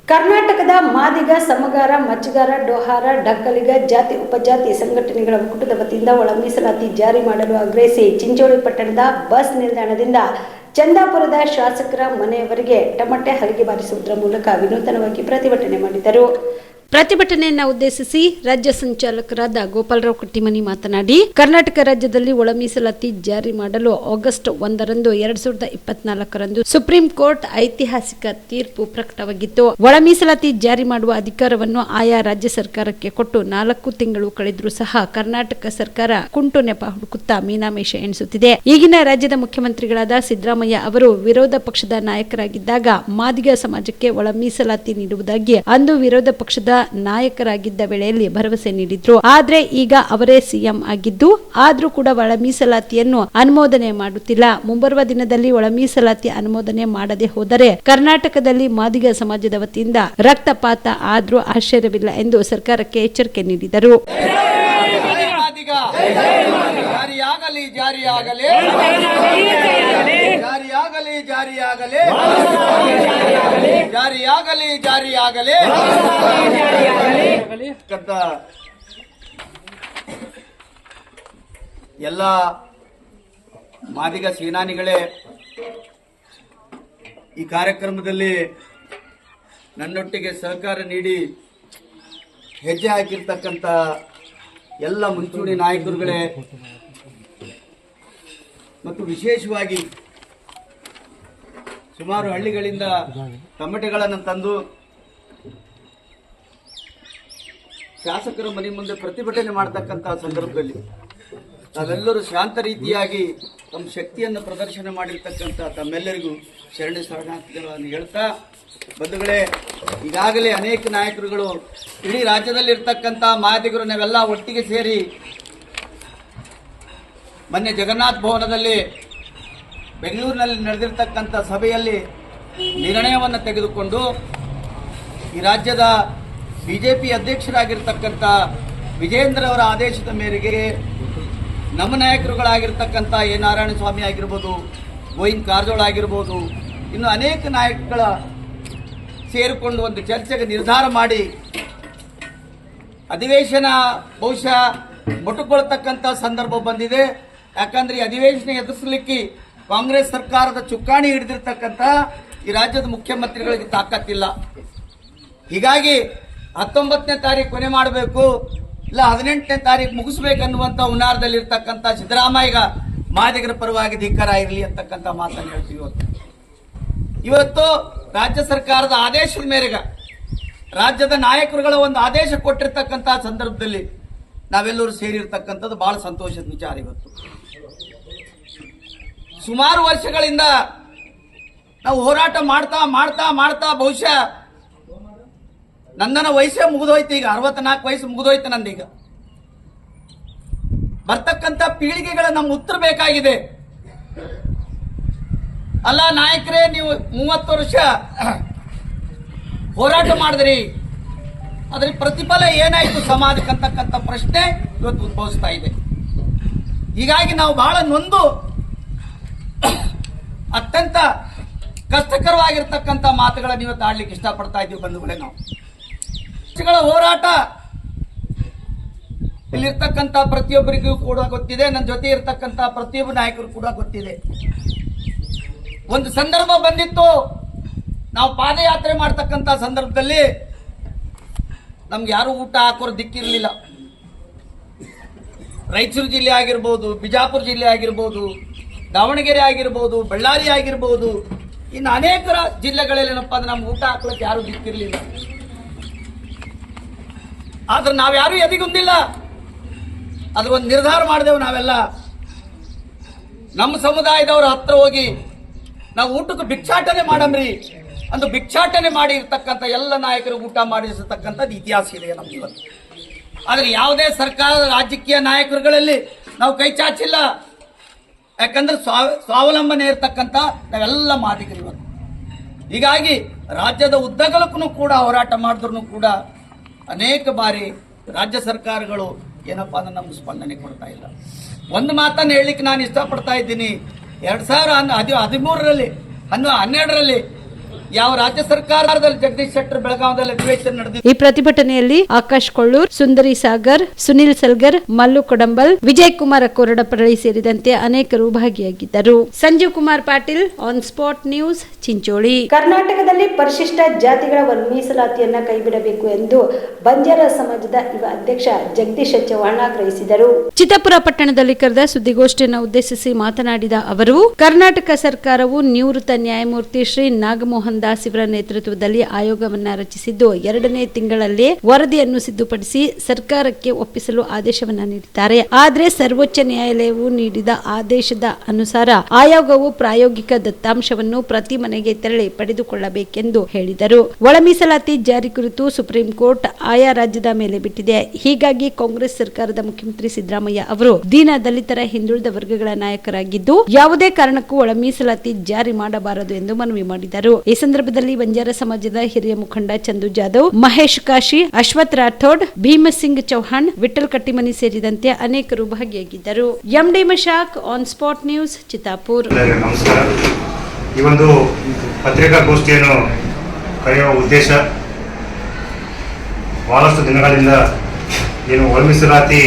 ಕರ್ನಾಟಕದ ಮಾದಿಗ, ಸಮಗಾರ, ಮಚ್ಚಗಾರ, ಡೋಹಾರ, ಡಕ್ಕಲಿಗ ಜಾತಿ ಉಪಜಾತಿ ಸಂಘಟನೆಗಳ ಒಕ್ಕೂಟದ ವತಿಯಿಂದ ಒಳ ಮೀಸಲಾತಿ ಜಾರಿ ಮಾಡಲು ಆಗ್ರಹಿಸಿ ಚಿಂಚೋಳಿ ಪಟ್ಟಣದ ಬಸ್ ನಿಲ್ದಾಣದಿಂದ ಚಂದಾಪುರದ ಶಾಸಕರ ಮನೆಯವರೆಗೆ ಟಮಟೆ ಹರಿಗೆ ಬಾರಿಸುವುದರ ಮೂಲಕ ವಿನೂತನವಾಗಿ ಪ್ರತಿಭಟನೆ ಮಾಡಿದರು. ಪ್ರತಿಭಟನೆಯನ್ನ ಉದ್ದೇಶಿಸಿ ರಾಜ್ಯ ಸಂಚಾಲಕರಾದ ಗೋಪಾಲರಾವ್ ಕಟ್ಟಿಮನಿ ಮಾತನಾಡಿ, ಕರ್ನಾಟಕ ರಾಜ್ಯದಲ್ಲಿ ಒಳ ಮೀಸಲಾತಿ ಜಾರಿ ಮಾಡಲು ಆಗಸ್ಟ್ 1 2024 ಸುಪ್ರೀಂ ಕೋರ್ಟ್ ಐತಿಹಾಸಿಕ ತೀರ್ಪು ಪ್ರಕಟವಾಗಿತ್ತು. ಒಳ ಮೀಸಲಾತಿ ಜಾರಿ ಮಾಡುವ ಅಧಿಕಾರವನ್ನು ಆಯಾ ರಾಜ್ಯ ಸರ್ಕಾರಕ್ಕೆ ಕೊಟ್ಟು 4 ತಿಂಗಳು ಕಳೆದರೂ ಸಹ ಕರ್ನಾಟಕ ಸರ್ಕಾರ ಕುಂಟು ನೆಪ ಹುಡುಕುತ್ತಾ ಮೀನಾಮೇಷ ಎಣಿಸುತ್ತಿದೆ. ಈಗಿನ ರಾಜ್ಯದ ಮುಖ್ಯಮಂತ್ರಿಗಳಾದ ಸಿದ್ದರಾಮಯ್ಯ ಅವರು ವಿರೋಧ ಪಕ್ಷದ ನಾಯಕರಾಗಿದ್ದಾಗ ಮಾದಿಗ ಸಮಾಜಕ್ಕೆ ಒಳ ಮೀಸಲಾತಿ ನೀಡುವುದಾಗಿ ಅಂದು ವಿರೋಧ ಪಕ್ಷದ ನಾಯಕರಾಗಿದ್ದ ವೇಳೆಯಲ್ಲಿ ಭರವಸೆ ನೀಡಿದ್ರು. ಆದ್ರೆ ಈಗ ಅವರೇ ಸಿಎಂ ಆಗಿದ್ದು ಆದ್ರೂ ಕೂಡ ಒಳ ಮೀಸಲಾತಿಯನ್ನು ಅನುಮೋದನೆ ಮಾಡುತ್ತಿಲ್ಲ. ಮುಂಬರುವ ದಿನದಲ್ಲಿ ಒಳ ಮೀಸಲಾತಿ ಅನುಮೋದನೆ ಮಾಡದೆ ಹೋದರೆ ಕರ್ನಾಟಕದಲ್ಲಿ ಮಾದಿಗ ಸಮಾಜದ ವತಿಯಿಂದ ರಕ್ತಪಾತ ಆದ್ರೂ ಆಶ್ಚರ್ಯವಿಲ್ಲ ಎಂದು ಸರ್ಕಾರಕ್ಕೆ ಎಚ್ಚರಿಕೆ ನೀಡಿದರು. ಎಲ್ಲ ಮಾದಿಗ ಸೇನಾನಿಗಳೇ, ಈ ಕಾರ್ಯಕ್ರಮದಲ್ಲಿ ನನ್ನೊಟ್ಟಿಗೆ ಸಹಕಾರ ನೀಡಿ ಹೆಜ್ಜೆ ಹಾಕಿರ್ತಕ್ಕಂಥ ಎಲ್ಲ ಮುಂಚೂಣಿ ನಾಯಕರುಗಳೇ ಮತ್ತು ವಿಶೇಷವಾಗಿ ಸುಮಾರು ಹಳ್ಳಿಗಳಿಂದ ಟಮಟೆಗಳನ್ನು ತಂದು ಶಾಸಕರ ಮನೆ ಮುಂದೆ ಪ್ರತಿಭಟನೆ ಮಾಡತಕ್ಕಂಥ ಸಂದರ್ಭದಲ್ಲಿ ತಾವೆಲ್ಲರೂ ಶಾಂತ ರೀತಿಯಾಗಿ ತಮ್ಮ ಶಕ್ತಿಯನ್ನು ಪ್ರದರ್ಶನ ಮಾಡಿರ್ತಕ್ಕಂಥ ತಮ್ಮೆಲ್ಲರಿಗೂ ಶರಣ ಶರಣಾರ್ಥಿಗಳನ್ನು ಹೇಳ್ತಾ, ಬಂಧುಗಳೇ, ಈಗಾಗಲೇ ಅನೇಕ ನಾಯಕರುಗಳು ಇಡೀ ರಾಜ್ಯದಲ್ಲಿರ್ತಕ್ಕಂಥ ಮಾದಿಗರು ನಾವೆಲ್ಲ ಒಟ್ಟಿಗೆ ಸೇರಿ ಮೊನ್ನೆ ಜಗನ್ನಾಥ ಭವನದಲ್ಲಿ ಬೆಂಗಳೂರಿನಲ್ಲಿ ನಡೆದಿರ್ತಕ್ಕಂಥ ಸಭೆಯಲ್ಲಿ ನಿರ್ಣಯವನ್ನು ತೆಗೆದುಕೊಂಡು ಈ ರಾಜ್ಯದ ಬಿಜೆಪಿ ಅಧ್ಯಕ್ಷರಾಗಿರ್ತಕ್ಕಂಥ ವಿಜೇಂದ್ರ ಅವರ ಆದೇಶದ ಮೇರೆಗೆ ನಮ್ಮ ನಾಯಕರುಗಳಾಗಿರ್ತಕ್ಕಂಥ ಎ ನಾರಾಯಣ ಸ್ವಾಮಿ ಆಗಿರ್ಬೋದು, ಗೋವಿಂದ ಕಾರಜೋಳ ಆಗಿರ್ಬೋದು, ಇನ್ನು ಅನೇಕ ನಾಯಕಗಳ ಸೇರಿಕೊಂಡು ಒಂದು ಚರ್ಚೆಗೆ ನಿರ್ಧಾರ ಮಾಡಿ ಅಧಿವೇಶನ ಬಹುಶಃ ಮೊಟುಕೊಳ್ತಕ್ಕಂಥ ಸಂದರ್ಭ ಬಂದಿದೆ. ಯಾಕಂದ್ರೆ ಈ ಅಧಿವೇಶನ ಎದುರಿಸಲಿಕ್ಕೆ ಕಾಂಗ್ರೆಸ್ ಸರ್ಕಾರದ ಚುಕ್ಕಾಣಿ ಹಿಡಿದಿರ್ತಕ್ಕಂಥ ಈ ರಾಜ್ಯದ ಮುಖ್ಯಮಂತ್ರಿಗಳಿಗೆ ತಾಕತ್ತಿಲ್ಲ. ಹೀಗಾಗಿ 19ನೇ ತಾರೀಕು ಕೊನೆ ಮಾಡಬೇಕು, ಇಲ್ಲ 18ನೇ ತಾರೀಕು ಮುಗಿಸ್ಬೇಕನ್ನುವಂಥ ಹುನ್ನಾರದಲ್ಲಿರ್ತಕ್ಕಂಥ ಸಿದ್ದರಾಮಯ್ಯ ಮಾದಿಗರ ಪರವಾಗಿ ಧಿಕ್ಕಾರ ಇರಲಿ ಅಂತಕ್ಕಂಥ ಮಾತನ್ನು ಹೇಳ್ತೀವಿ. ಇವತ್ತು ರಾಜ್ಯ ಸರ್ಕಾರದ ಆದೇಶದ ಮೇರೆಗೆ ರಾಜ್ಯದ ನಾಯಕರುಗಳ ಒಂದು ಆದೇಶ ಕೊಟ್ಟಿರ್ತಕ್ಕಂಥ ಸಂದರ್ಭದಲ್ಲಿ ನಾವೆಲ್ಲರೂ ಸೇರಿರ್ತಕ್ಕಂಥದ್ದು ಬಹಳ ಸಂತೋಷದ ವಿಚಾರ. ಇವತ್ತು ಸುಮಾರು ವರ್ಷಗಳಿಂದ ನಾವು ಹೋರಾಟ ಮಾಡ್ತಾ ಮಾಡ್ತಾ ಮಾಡ್ತಾ ಬಹುಶಃ ನನ್ನ ವಯಸ್ಸೇ ಮುಗಿದೋಯ್ತು. ಈಗ 64 ವಯಸ್ಸು ಮುಗಿದೋಯ್ತು ನಂದೀಗ. ಬರ್ತಕ್ಕಂಥ ಪೀಳಿಗೆಗಳ ನಮ್ಮ ಉತ್ತರ ಬೇಕಾಗಿದೆ. ಅಲ್ಲ ನಾಯಕರೇ, ನೀವು 30 ವರ್ಷ ಹೋರಾಟ ಮಾಡಿದ್ರಿ, ಅದ್ರ ಪ್ರತಿಫಲ ಏನಾಯ್ತು ಸಮಾಜಕ್ಕೆ ಅಂತಕ್ಕಂಥ ಪ್ರಶ್ನೆ ಇವತ್ತು ಉದ್ಭವಿಸ್ತಾ ಇದೆ. ಹೀಗಾಗಿ ನಾವು ಬಹಳ ನೊಂದು ಅತ್ಯಂತ ಕಷ್ಟಕರವಾಗಿರ್ತಕ್ಕಂಥ ಮಾತುಗಳನ್ನು ಇವತ್ತು ಆಡ್ಲಿಕ್ಕೆ ಇಷ್ಟಪಡ್ತಾ ಇದ್ದೀವಿ ಬಂಧುಗಳೇ. ನಾವು ಹೋರಾಟ ಇಲ್ಲಿರ್ತಕ್ಕಂಥ ಪ್ರತಿಯೊಬ್ಬರಿಗೂ ಕೂಡ ಗೊತ್ತಿದೆ, ನನ್ನ ಜೊತೆ ಇರ್ತಕ್ಕಂಥ ಪ್ರತಿಯೊಬ್ಬ ನಾಯಕರು ಕೂಡ ಗೊತ್ತಿದೆ. ಒಂದು ಸಂದರ್ಭ ಬಂದಿತ್ತು, ನಾವು ಪಾದಯಾತ್ರೆ ಮಾಡ್ತಕ್ಕಂಥ ಸಂದರ್ಭದಲ್ಲಿ ನಮ್ಗೆ ಯಾರು ಊಟ ಹಾಕೋರು ದಿಕ್ಕಿರಲಿಲ್ಲ. ರಾಯಚೂರು ಜಿಲ್ಲೆ ಆಗಿರ್ಬೋದು, ಬಿಜಾಪುರ ಜಿಲ್ಲೆ ಆಗಿರ್ಬೋದು, ದಾವಣಗೆರೆ ಆಗಿರ್ಬೋದು, ಬಳ್ಳಾರಿ ಆಗಿರ್ಬೋದು, ಇನ್ನು ಅನೇಕ ಜಿಲ್ಲೆಗಳಲ್ಲಿ ಏನಪ್ಪ ಅಂದ್ರೆ ನಮ್ಗೆ ಊಟ ಹಾಕ್ಲಿಕ್ಕೆ ಯಾರು ದಿಕ್ಕಿರಲಿಲ್ಲ. ಆದ್ರೆ ನಾವ್ಯಾರು ಎದಿಗುಂದಿಲ್ಲ. ಅದ್ರ ಒಂದು ನಿರ್ಧಾರ ಮಾಡಿದೆವು ನಾವೆಲ್ಲ. ನಮ್ಮ ಸಮುದಾಯದವರ ಹತ್ರ ಹೋಗಿ ನಾವು ಊಟಕ್ಕೆ ಭಿಕ್ಷಾಟನೆ ಮಾಡಮ್ರಿ ಅಂದು ಭಿಕ್ಷಾಟನೆ ಮಾಡಿ ಇರ್ತಕ್ಕಂಥ ಎಲ್ಲ ನಾಯಕರು ಊಟ ಮಾಡಿರ್ತಕ್ಕಂಥದ್ದು ಇತಿಹಾಸ ಇದೆ ನಮ್ಗೆ ಇವತ್ತು. ಆದರೆ ಯಾವುದೇ ಸರ್ಕಾರದ ರಾಜಕೀಯ ನಾಯಕರುಗಳಲ್ಲಿ ನಾವು ಕೈ ಚಾಚಿಲ್ಲ. ಯಾಕಂದ್ರೆ ಸ್ವಾವಲಂಬನೆ ಇರ್ತಕ್ಕಂಥ ನಾವೆಲ್ಲ ಮಾದಿಗರು ಇವತ್ತು. ಹೀಗಾಗಿ ರಾಜ್ಯದ ಉದ್ದಗಲಕ್ಕೂ ಕೂಡ ಹೋರಾಟ ಮಾಡಿದ್ರು ಕೂಡ ಅನೇಕ ಬಾರಿ ರಾಜ್ಯ ಸರ್ಕಾರಗಳು ಏನಪ್ಪಾ ಅಂದ್ರೆ ನಮ್ಗೆ ಸ್ಪಂದನೆ ಕೊಡ್ತಾ ಇಲ್ಲ. ಒಂದು ಮಾತನ್ನು ಹೇಳಲಿಕ್ಕೆ ನಾನು ಇಷ್ಟಪಡ್ತಾ ಇದ್ದೀನಿ. 2013ರಲ್ಲಿ 12ರಲ್ಲಿ ಯಾವ ರಾಜ್ಯ ಸರ್ಕಾರದಲ್ಲಿ ಜಗದೀಶ್ ಶೆಟ್ಟರ್ ಬೆಳಗಾವದಲ್ಲಿ ಅಧಿವೇಶನ ನಡೆದಿದೆ. ಈ ಪ್ರತಿಭಟನೆಯಲ್ಲಿ ಆಕಾಶ್ ಕೊಳ್ಳೂರ್, ಸುಂದರಿ ಸಾಗರ್, ಸುನಿಲ್ ಸಲ್ಗರ್, ಮಲ್ಲು ಕೊಡಂಬಲ್, ವಿಜಯ್ ಕುಮಾರ್ ಕೊರಡಪರಳಿ ಸೇರಿದಂತೆ ಅನೇಕರು ಭಾಗಿಯಾಗಿದ್ದರು. Sanjeev Kumar Patil, on spot news, Chincholi. ಕರ್ನಾಟಕದಲ್ಲಿ ಪರಿಶಿಷ್ಟ ಜಾತಿಗಳ ಮೀಸಲಾತಿಯನ್ನ ಕೈಬಿಡಬೇಕು ಎಂದು ಬಂಜಾರ ಸಮಾಜದ ಯುವ ಅಧ್ಯಕ್ಷ ಜಗದೀಶ್ ಚವ್ಹಾಣ್ ಆಗ್ರಹಿಸಿದರು. ಚಿತ್ತಾಪುರ ಪಟ್ಟಣದಲ್ಲಿ ಕರೆದ ಸುದ್ದಿಗೋಷ್ಠಿಯನ್ನು ಉದ್ದೇಶಿಸಿ ಮಾತನಾಡಿದ ಅವರು, ಕರ್ನಾಟಕ ಸರ್ಕಾರವು ನಿವೃತ್ತ ನ್ಯಾಯಮೂರ್ತಿ ಶ್ರೀ ನಾಗಮೋಹನ್ ದಾಸ್ ಇವರ ನೇತೃತ್ವದಲ್ಲಿ ಆಯೋಗವನ್ನ ರಚಿಸಿದ್ದು 2ನೇ ತಿಂಗಳಲ್ಲೇ ವರದಿಯನ್ನು ಸಿದ್ಧಪಡಿಸಿ ಸರ್ಕಾರಕ್ಕೆ ಒಪ್ಪಿಸಲು ಆದೇಶವನ್ನ ನೀಡಿದ್ದಾರೆ. ಆದರೆ ಸರ್ವೋಚ್ಚ ನ್ಯಾಯಾಲಯವು ನೀಡಿದ ಆದೇಶದ ಅನುಸಾರ ಆಯೋಗವು ಪ್ರಾಯೋಗಿಕ ದತ್ತಾಂಶವನ್ನು ಪ್ರತಿ ಮನೆಗೆ ತೆರಳಿ ಪಡೆದುಕೊಳ್ಳಬೇಕೆಂದು ಹೇಳಿದರು. ಒಳ ಮೀಸಲಾತಿ ಜಾರಿ ಕುರಿತು ಸುಪ್ರೀಂ ಕೋರ್ಟ್ ಆಯಾ ರಾಜ್ಯದ ಮೇಲೆ ಬಿಟ್ಟಿದೆ. ಹೀಗಾಗಿ ಕಾಂಗ್ರೆಸ್ ಸರ್ಕಾರದ ಮುಖ್ಯಮಂತ್ರಿ ಸಿದ್ದರಾಮಯ್ಯ ಅವರು ದೀನ ದಲಿತರ ಹಿಂದುಳಿದ ವರ್ಗಗಳ ನಾಯಕರಾಗಿದ್ದು ಯಾವುದೇ ಕಾರಣಕ್ಕೂ ಒಳ ಮೀಸಲಾತಿ ಜಾರಿ ಮಾಡಬಾರದು ಎಂದು ಮನವಿ ಮಾಡಿದರು. ಈ ಸಂದರ್ಭದಲ್ಲಿ ಬಂಜಾರ ಸಮಾಜದ ಹಿರಿಯ ಮುಖಂಡ ಚಂದು ಜಾಧವ್, ಮಹೇಶ್ ಕಾಶಿ, ಅಶ್ವಥ್ ರಾಠೋಡ್, ಭೀಮಸಿಂಗ್ ಚೌಹಾಣ್, ವಿಠಲ್ ಕಟ್ಟಿಮನಿ ಸೇರಿದಂತೆ ಅನೇಕರು ಭಾಗಿಯಾಗಿದ್ದರು. MD Mashak, on spot news, Chittapur. ನಮಸ್ಕಾರ. ಈ ಒಂದು ಪತ್ರಿಕಾಗೋಷ್ಠಿಯನ್ನು ಕರೆಯುವ ಉದ್ದೇಶ, ಬಹಳಷ್ಟು ದಿನಗಳಿಂದ ಏನು ಒಳ ಮೀಸಲಾತಿ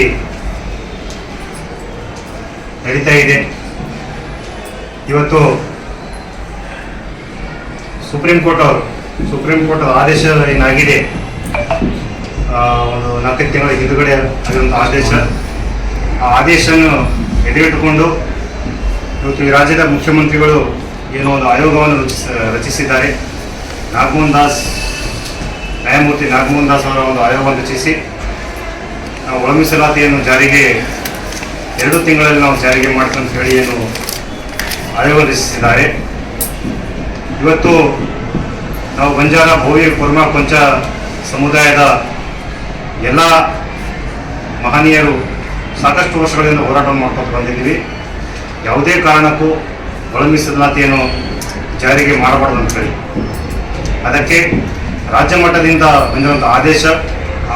ನಡೀತಾ ಇದೆ. ಇವತ್ತು ಸುಪ್ರೀಂ ಕೋರ್ಟ್ ಆದೇಶ ಏನಾಗಿದೆ, ಒಂದು 4 ತಿಂಗಳ ಹಿಂದುಗಡೆ ಆಗಿರುವಂಥ ಆದೇಶ, ಆ ಆದೇಶವನ್ನು ಎಡೆಯಿಟ್ಟುಕೊಂಡು ಇವತ್ತು ಈ ರಾಜ್ಯದ ಮುಖ್ಯಮಂತ್ರಿಗಳು ಏನೋ ಒಂದು ಆಯೋಗವನ್ನು ರಚಿಸಿದ್ದಾರೆ. ನ್ಯಾಯಮೂರ್ತಿ ನಾಗಮೋಹನ್ ದಾಸ್ ಅವರ ಒಂದು ಆಯೋಗವನ್ನು ರಚಿಸಿ ಒಳ ಮೀಸಲಾತಿಯನ್ನು ಜಾರಿಗೆ 2 ತಿಂಗಳಲ್ಲಿ ನಾವು ಜಾರಿಗೆ ಮಾಡ್ತಂತ ಹೇಳಿ ಏನು ಆಯೋಗ ರಚಿಸಿದ್ದಾರೆ. ಇವತ್ತು ನಾವು ಬಂಜಾರ, ಭೋವಿ, ಕುರ್ಮಾ, ಕೊಂಚ ಸಮುದಾಯದ ಎಲ್ಲ ಮಹನೀಯರು ಸಾಕಷ್ಟು ವರ್ಷಗಳಿಂದ ಹೋರಾಟವನ್ನು ಮಾಡ್ಕೊಂಡು ಬಂದಿದ್ದೀವಿ. ಯಾವುದೇ ಕಾರಣಕ್ಕೂ ಒಳ ಮೀಸಲಾತಿಯನ್ನು ಜಾರಿಗೆ ಮಾಡಬಾರ್ದು ಅಂತೇಳಿ ಅದಕ್ಕೆ ರಾಜ್ಯ ಮಟ್ಟದಿಂದ ಬಂದಿರುವಂಥ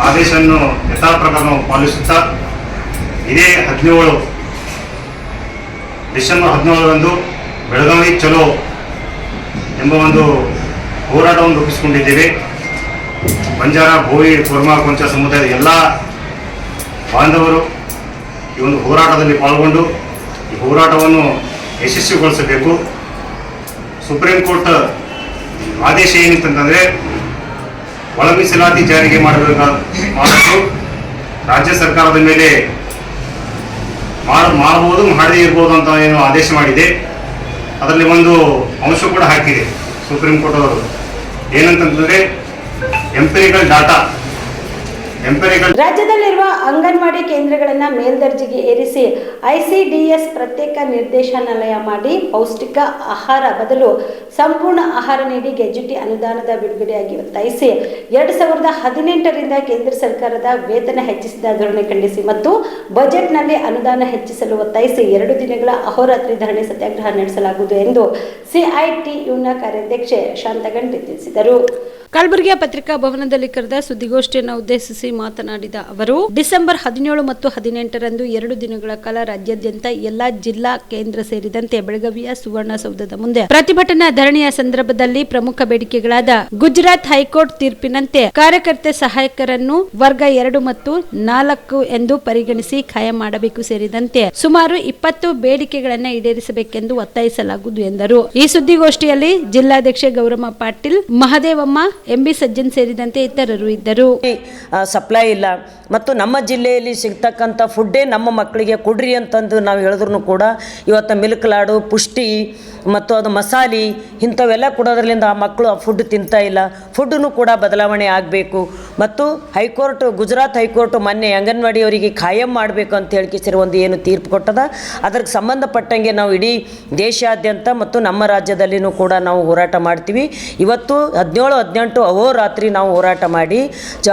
ಆದೇಶವನ್ನು ಯಥಾ ಪ್ರಕಾರ ನಾವು ಪಾಲಿಸುತ್ತಾ ಇದೇ ಡಿಸೆಂಬರ್ 17ರಂದು ಬೆಳಗಾವಿ ಚಲೋ ಎಂಬ ಒಂದು ಹೋರಾಟವನ್ನು ರೂಪಿಸಿಕೊಂಡಿದ್ದೇವೆ. ಬಂಜಾರ, ಬೋವಿ, ಕುರ್ಮಾ, ಕೊಂಚ ಸಮುದಾಯದ ಎಲ್ಲ ಬಾಂಧವರು ಈ ಒಂದು ಹೋರಾಟದಲ್ಲಿ ಪಾಲ್ಗೊಂಡು ಈ ಹೋರಾಟವನ್ನು ಯಶಸ್ವಿಗೊಳಿಸಬೇಕು. ಸುಪ್ರೀಂ ಕೋರ್ಟ್ ಆದೇಶ ಏನಿತ್ತಂತಂದರೆ ಒಳ ಮೀಸಲಾತಿ ಜಾರಿಗೆ ಮಾಡಲು ರಾಜ್ಯ ಸರ್ಕಾರದ ಮೇಲೆ ಮಾಡಬಹುದು, ಮಾಡದೇ ಇರ್ಬೋದು ಅಂತ ಏನು ಆದೇಶ ಮಾಡಿದೆ. ಅದರಲ್ಲಿ ಒಂದು ಅಂಶ ಕೂಡ ಹಾಕಿದೆ ಸುಪ್ರೀಂ ಕೋರ್ಟ್ ಅವರು. ಏನಂತಂದರೆ ಎಂಪಿರಿಕಲ್ ಡಾಟಾ. ರಾಜ್ಯದಲ್ಲಿರುವ ಅಂಗನವಾಡಿ ಕೇಂದ್ರಗಳನ್ನು ಮೇಲ್ದರ್ಜೆಗೆ ಏರಿಸಿ ICDS ಪ್ರತ್ಯೇಕ ನಿರ್ದೇಶನಾಲಯ ಮಾಡಿ ಪೌಷ್ಟಿಕ ಆಹಾರ ಬದಲು ಸಂಪೂರ್ಣ ಆಹಾರ ನೀಡಿ ಗೆಜೆಟಿ ಅನುದಾನದ ಬಿಡುಗಡೆಯಾಗಿ ಒತ್ತಾಯಿಸಿ 2018ರಿಂದ ಕೇಂದ್ರ ಸರ್ಕಾರದ ವೇತನ ಹೆಚ್ಚಿಸಿದ ಧೋರಣೆ ಖಂಡಿಸಿ ಮತ್ತು ಬಜೆಟ್ನಲ್ಲಿ ಅನುದಾನ ಹೆಚ್ಚಿಸಲು ಒತ್ತಾಯಿಸಿ 2 ದಿನಗಳ ಅಹೋರಾತ್ರಿ ಧರಣಿ ಸತ್ಯಾಗ್ರಹ ನಡೆಸಲಾಗುವುದು ಎಂದು CITUನ ಕಾರ್ಯಾಧ್ಯಕ್ಷೆ ಶಾಂತಗಂಟಿ ತಿಳಿಸಿದರು. ಕಲಬುರಗಿಯ ಪತ್ರಿಕಾ ಭವನದಲ್ಲಿ ಕರೆದ ಸುದ್ದಿಗೋಷ್ಠಿಯನ್ನು ಉದ್ದೇಶಿಸಿ ಮಾತನಾಡಿದ ಅವರು, ಡಿಸೆಂಬರ್ 17 ಮತ್ತು 18ರಂದು 2 ದಿನಗಳ ಕಾಲ ರಾಜ್ಯಾದ್ಯಂತ ಎಲ್ಲಾ ಜಿಲ್ಲಾ ಕೇಂದ್ರ ಸೇರಿದಂತೆ ಬೆಳಗಾವಿಯ ಸುವರ್ಣಸೌಧದ ಮುಂದೆ ಪ್ರತಿಭಟನಾ ಧರಣಿಯ ಸಂದರ್ಭದಲ್ಲಿ ಪ್ರಮುಖ ಬೇಡಿಕೆಗಳಾದ ಗುಜರಾತ್ ಹೈಕೋರ್ಟ್ ತೀರ್ಪಿನಂತೆ ಕಾರ್ಯಕರ್ತೆ ಸಹಾಯಕರನ್ನು ವರ್ಗ 2 ಮತ್ತು 4 ಎಂದು ಪರಿಗಣಿಸಿ ಕಾಯಂ ಮಾಡಬೇಕು ಸೇರಿದಂತೆ ಸುಮಾರು 20 ಬೇಡಿಕೆಗಳನ್ನು ಈಡೇರಿಸಬೇಕೆಂದು ಒತ್ತಾಯಿಸಲಾಗುವುದು ಎಂದರು. ಈ ಸುದ್ದಿಗೋಷ್ಠಿಯಲ್ಲಿ ಜಿಲ್ಲಾಧ್ಯಕ್ಷೆ ಗೌರಮ್ಮ ಪಾಟೀಲ್, ಮಹದೇವಮ್ಮ, MB ಸಜ್ಜನ್ ಸೇರಿದಂತೆ ಇತರರು ಇದ್ದರು. ಸಪ್ಲೈ ಇಲ್ಲ ಮತ್ತು ನಮ್ಮ ಜಿಲ್ಲೆಯಲ್ಲಿ ಸಿಗ್ತಕ್ಕಂಥ ಫುಡ್ಡೇ ನಮ್ಮ ಮಕ್ಕಳಿಗೆ ಕೊಡ್ರಿ ಅಂತಂದು ನಾವು ಹೇಳಿದ್ರು ಕೂಡ ಇವತ್ತು ಮಿಲ್ಕ್ ಲಾಡು, ಪುಷ್ಟಿ ಮತ್ತು ಅದು ಮಸಾಲೆ ಇಂಥವೆಲ್ಲ ಕೊಡೋದ್ರಲ್ಲಿಂದ ಆ ಮಕ್ಕಳು ಆ ಫುಡ್ ತಿಂತಾ ಇಲ್ಲ. ಫುಡ್ಡನ್ನು ಕೂಡ ಬದಲಾವಣೆ ಆಗಬೇಕು ಮತ್ತು ಗುಜರಾತ್ ಹೈಕೋರ್ಟ್ ಮೊನ್ನೆ ಅಂಗನವಾಡಿಯವರಿಗೆ ಖಾಯಂ ಮಾಡಬೇಕು ಅಂತ ಹೇಳಿಸಿರೋ ಒಂದು ಏನು ತೀರ್ಪು ಕೊಟ್ಟದ ಅದಕ್ಕೆ ಸಂಬಂಧಪಟ್ಟಂಗೆ ನಾವು ಇಡೀ ದೇಶಾದ್ಯಂತ ಮತ್ತು ನಮ್ಮ ರಾಜ್ಯದಲ್ಲಿನೂ ಕೂಡ ನಾವು ಹೋರಾಟ ಮಾಡ್ತೀವಿ. ಇವತ್ತು 17-18 ಅಹೋರಾತ್ರಿ ನಾವು ಹೋರಾಟ ಮಾಡಿ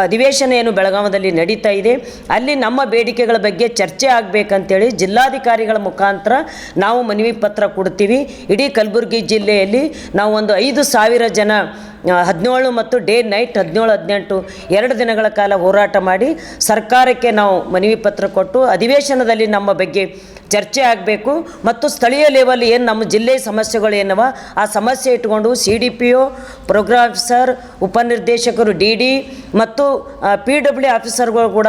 ಅಧಿವೇಶನ ಏನು ಬೆಳಗಾವದಲ್ಲಿ ನಡೀತಾ ಇದೆ ಅಲ್ಲಿ ನಮ್ಮ ಬೇಡಿಕೆಗಳ ಬಗ್ಗೆ ಚರ್ಚೆ ಆಗಬೇಕಂತೇಳಿ ಜಿಲ್ಲಾಧಿಕಾರಿಗಳ ಮುಖಾಂತರ ನಾವು ಮನವಿ ಪತ್ರ ಕೊಡ್ತೀವಿ. ಇಡೀ ಕಲಬುರಗಿ ಜಿಲ್ಲೆಯಲ್ಲಿ ನಾವು ಒಂದು 5,000 ಜನ 17 ಮತ್ತು ಡೇ ನೈಟ್ 17-18 2 ದಿನಗಳ ಕಾಲ ಹೋರಾಟ ಮಾಡಿ ಸರ್ಕಾರಕ್ಕೆ ನಾವು ಮನವಿ ಪತ್ರ ಕೊಟ್ಟು ಅಧಿವೇಶನದಲ್ಲಿ ನಮ್ಮ ಬಗ್ಗೆ ಚರ್ಚೆ ಆಗಬೇಕು ಮತ್ತು ಸ್ಥಳೀಯ ಲೆವೆಲ್ ಏನು ನಮ್ಮ ಜಿಲ್ಲೆ ಸಮಸ್ಯೆಗಳು ಏನವ ಆ ಸಮಸ್ಯೆ ಇಟ್ಕೊಂಡು CDPO, ಪ್ರೋಗ್ರಾಮ್ ಆಫೀಸರ್, ಉಪನಿರ್ದೇಶಕರು, DD ಮತ್ತು PW ಆಫೀಸರ್ಗಳು ಕೂಡ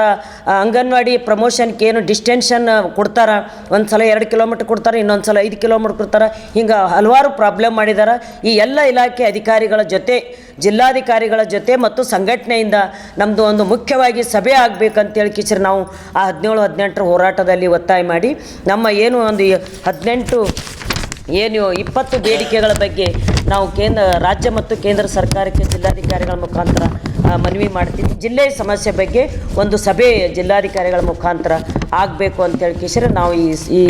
ಅಂಗನವಾಡಿ ಪ್ರಮೋಷನ್ಗೆ ಏನು ಡಿಸ್ಟೆನ್ಷನ್ ಕೊಡ್ತಾರೆ, ಒಂದು ಸಲ 2 ಕಿಲೋಮೀಟ್ರ್ ಕೊಡ್ತಾರೆ, ಇನ್ನೊಂದು ಸಲ 5 ಕಿಲೋಮೀಟ್ರ್ ಕೊಡ್ತಾರೆ. ಹಿಂಗೆ ಹಲವಾರು ಪ್ರಾಬ್ಲಮ್ ಮಾಡಿದ್ದಾರೆ. ಈ ಎಲ್ಲ ಇಲಾಖೆ ಅಧಿಕಾರಿಗಳ ಜೊತೆ, ಜಿಲ್ಲಾಧಿಕಾರಿಗಳ ಜೊತೆ ಮತ್ತು ಸಂಘಟನೆಯಿಂದ ನಮ್ಮದು ಒಂದು ಮುಖ್ಯವಾಗಿ ಸಭೆ ಆಗಬೇಕಂತೇಳಿ ಕಿಸಿರು ನಾವು ಆ 17-18 ಹೋರಾಟದಲ್ಲಿ ಒತ್ತಾಯ ಮಾಡಿ ನಮ್ಮ ಏನು ಒಂದು 20 ಬೇಡಿಕೆಗಳ ಬಗ್ಗೆ ನಾವು ರಾಜ್ಯ ಮತ್ತು ಕೇಂದ್ರ ಸರ್ಕಾರಕ್ಕೆ ಜಿಲ್ಲಾಧಿಕಾರಿಗಳ ಮುಖಾಂತರ ಮನವಿ ಮಾಡ್ತೀವಿ. ಜಿಲ್ಲೆಯ ಸಮಸ್ಯೆ ಬಗ್ಗೆ ಒಂದು ಸಭೆ ಜಿಲ್ಲಾಧಿಕಾರಿಗಳ ಮುಖಾಂತರ ಆಗಬೇಕು ಅಂತೇಳಿ ಕಿಸಿರು ನಾವು ಈ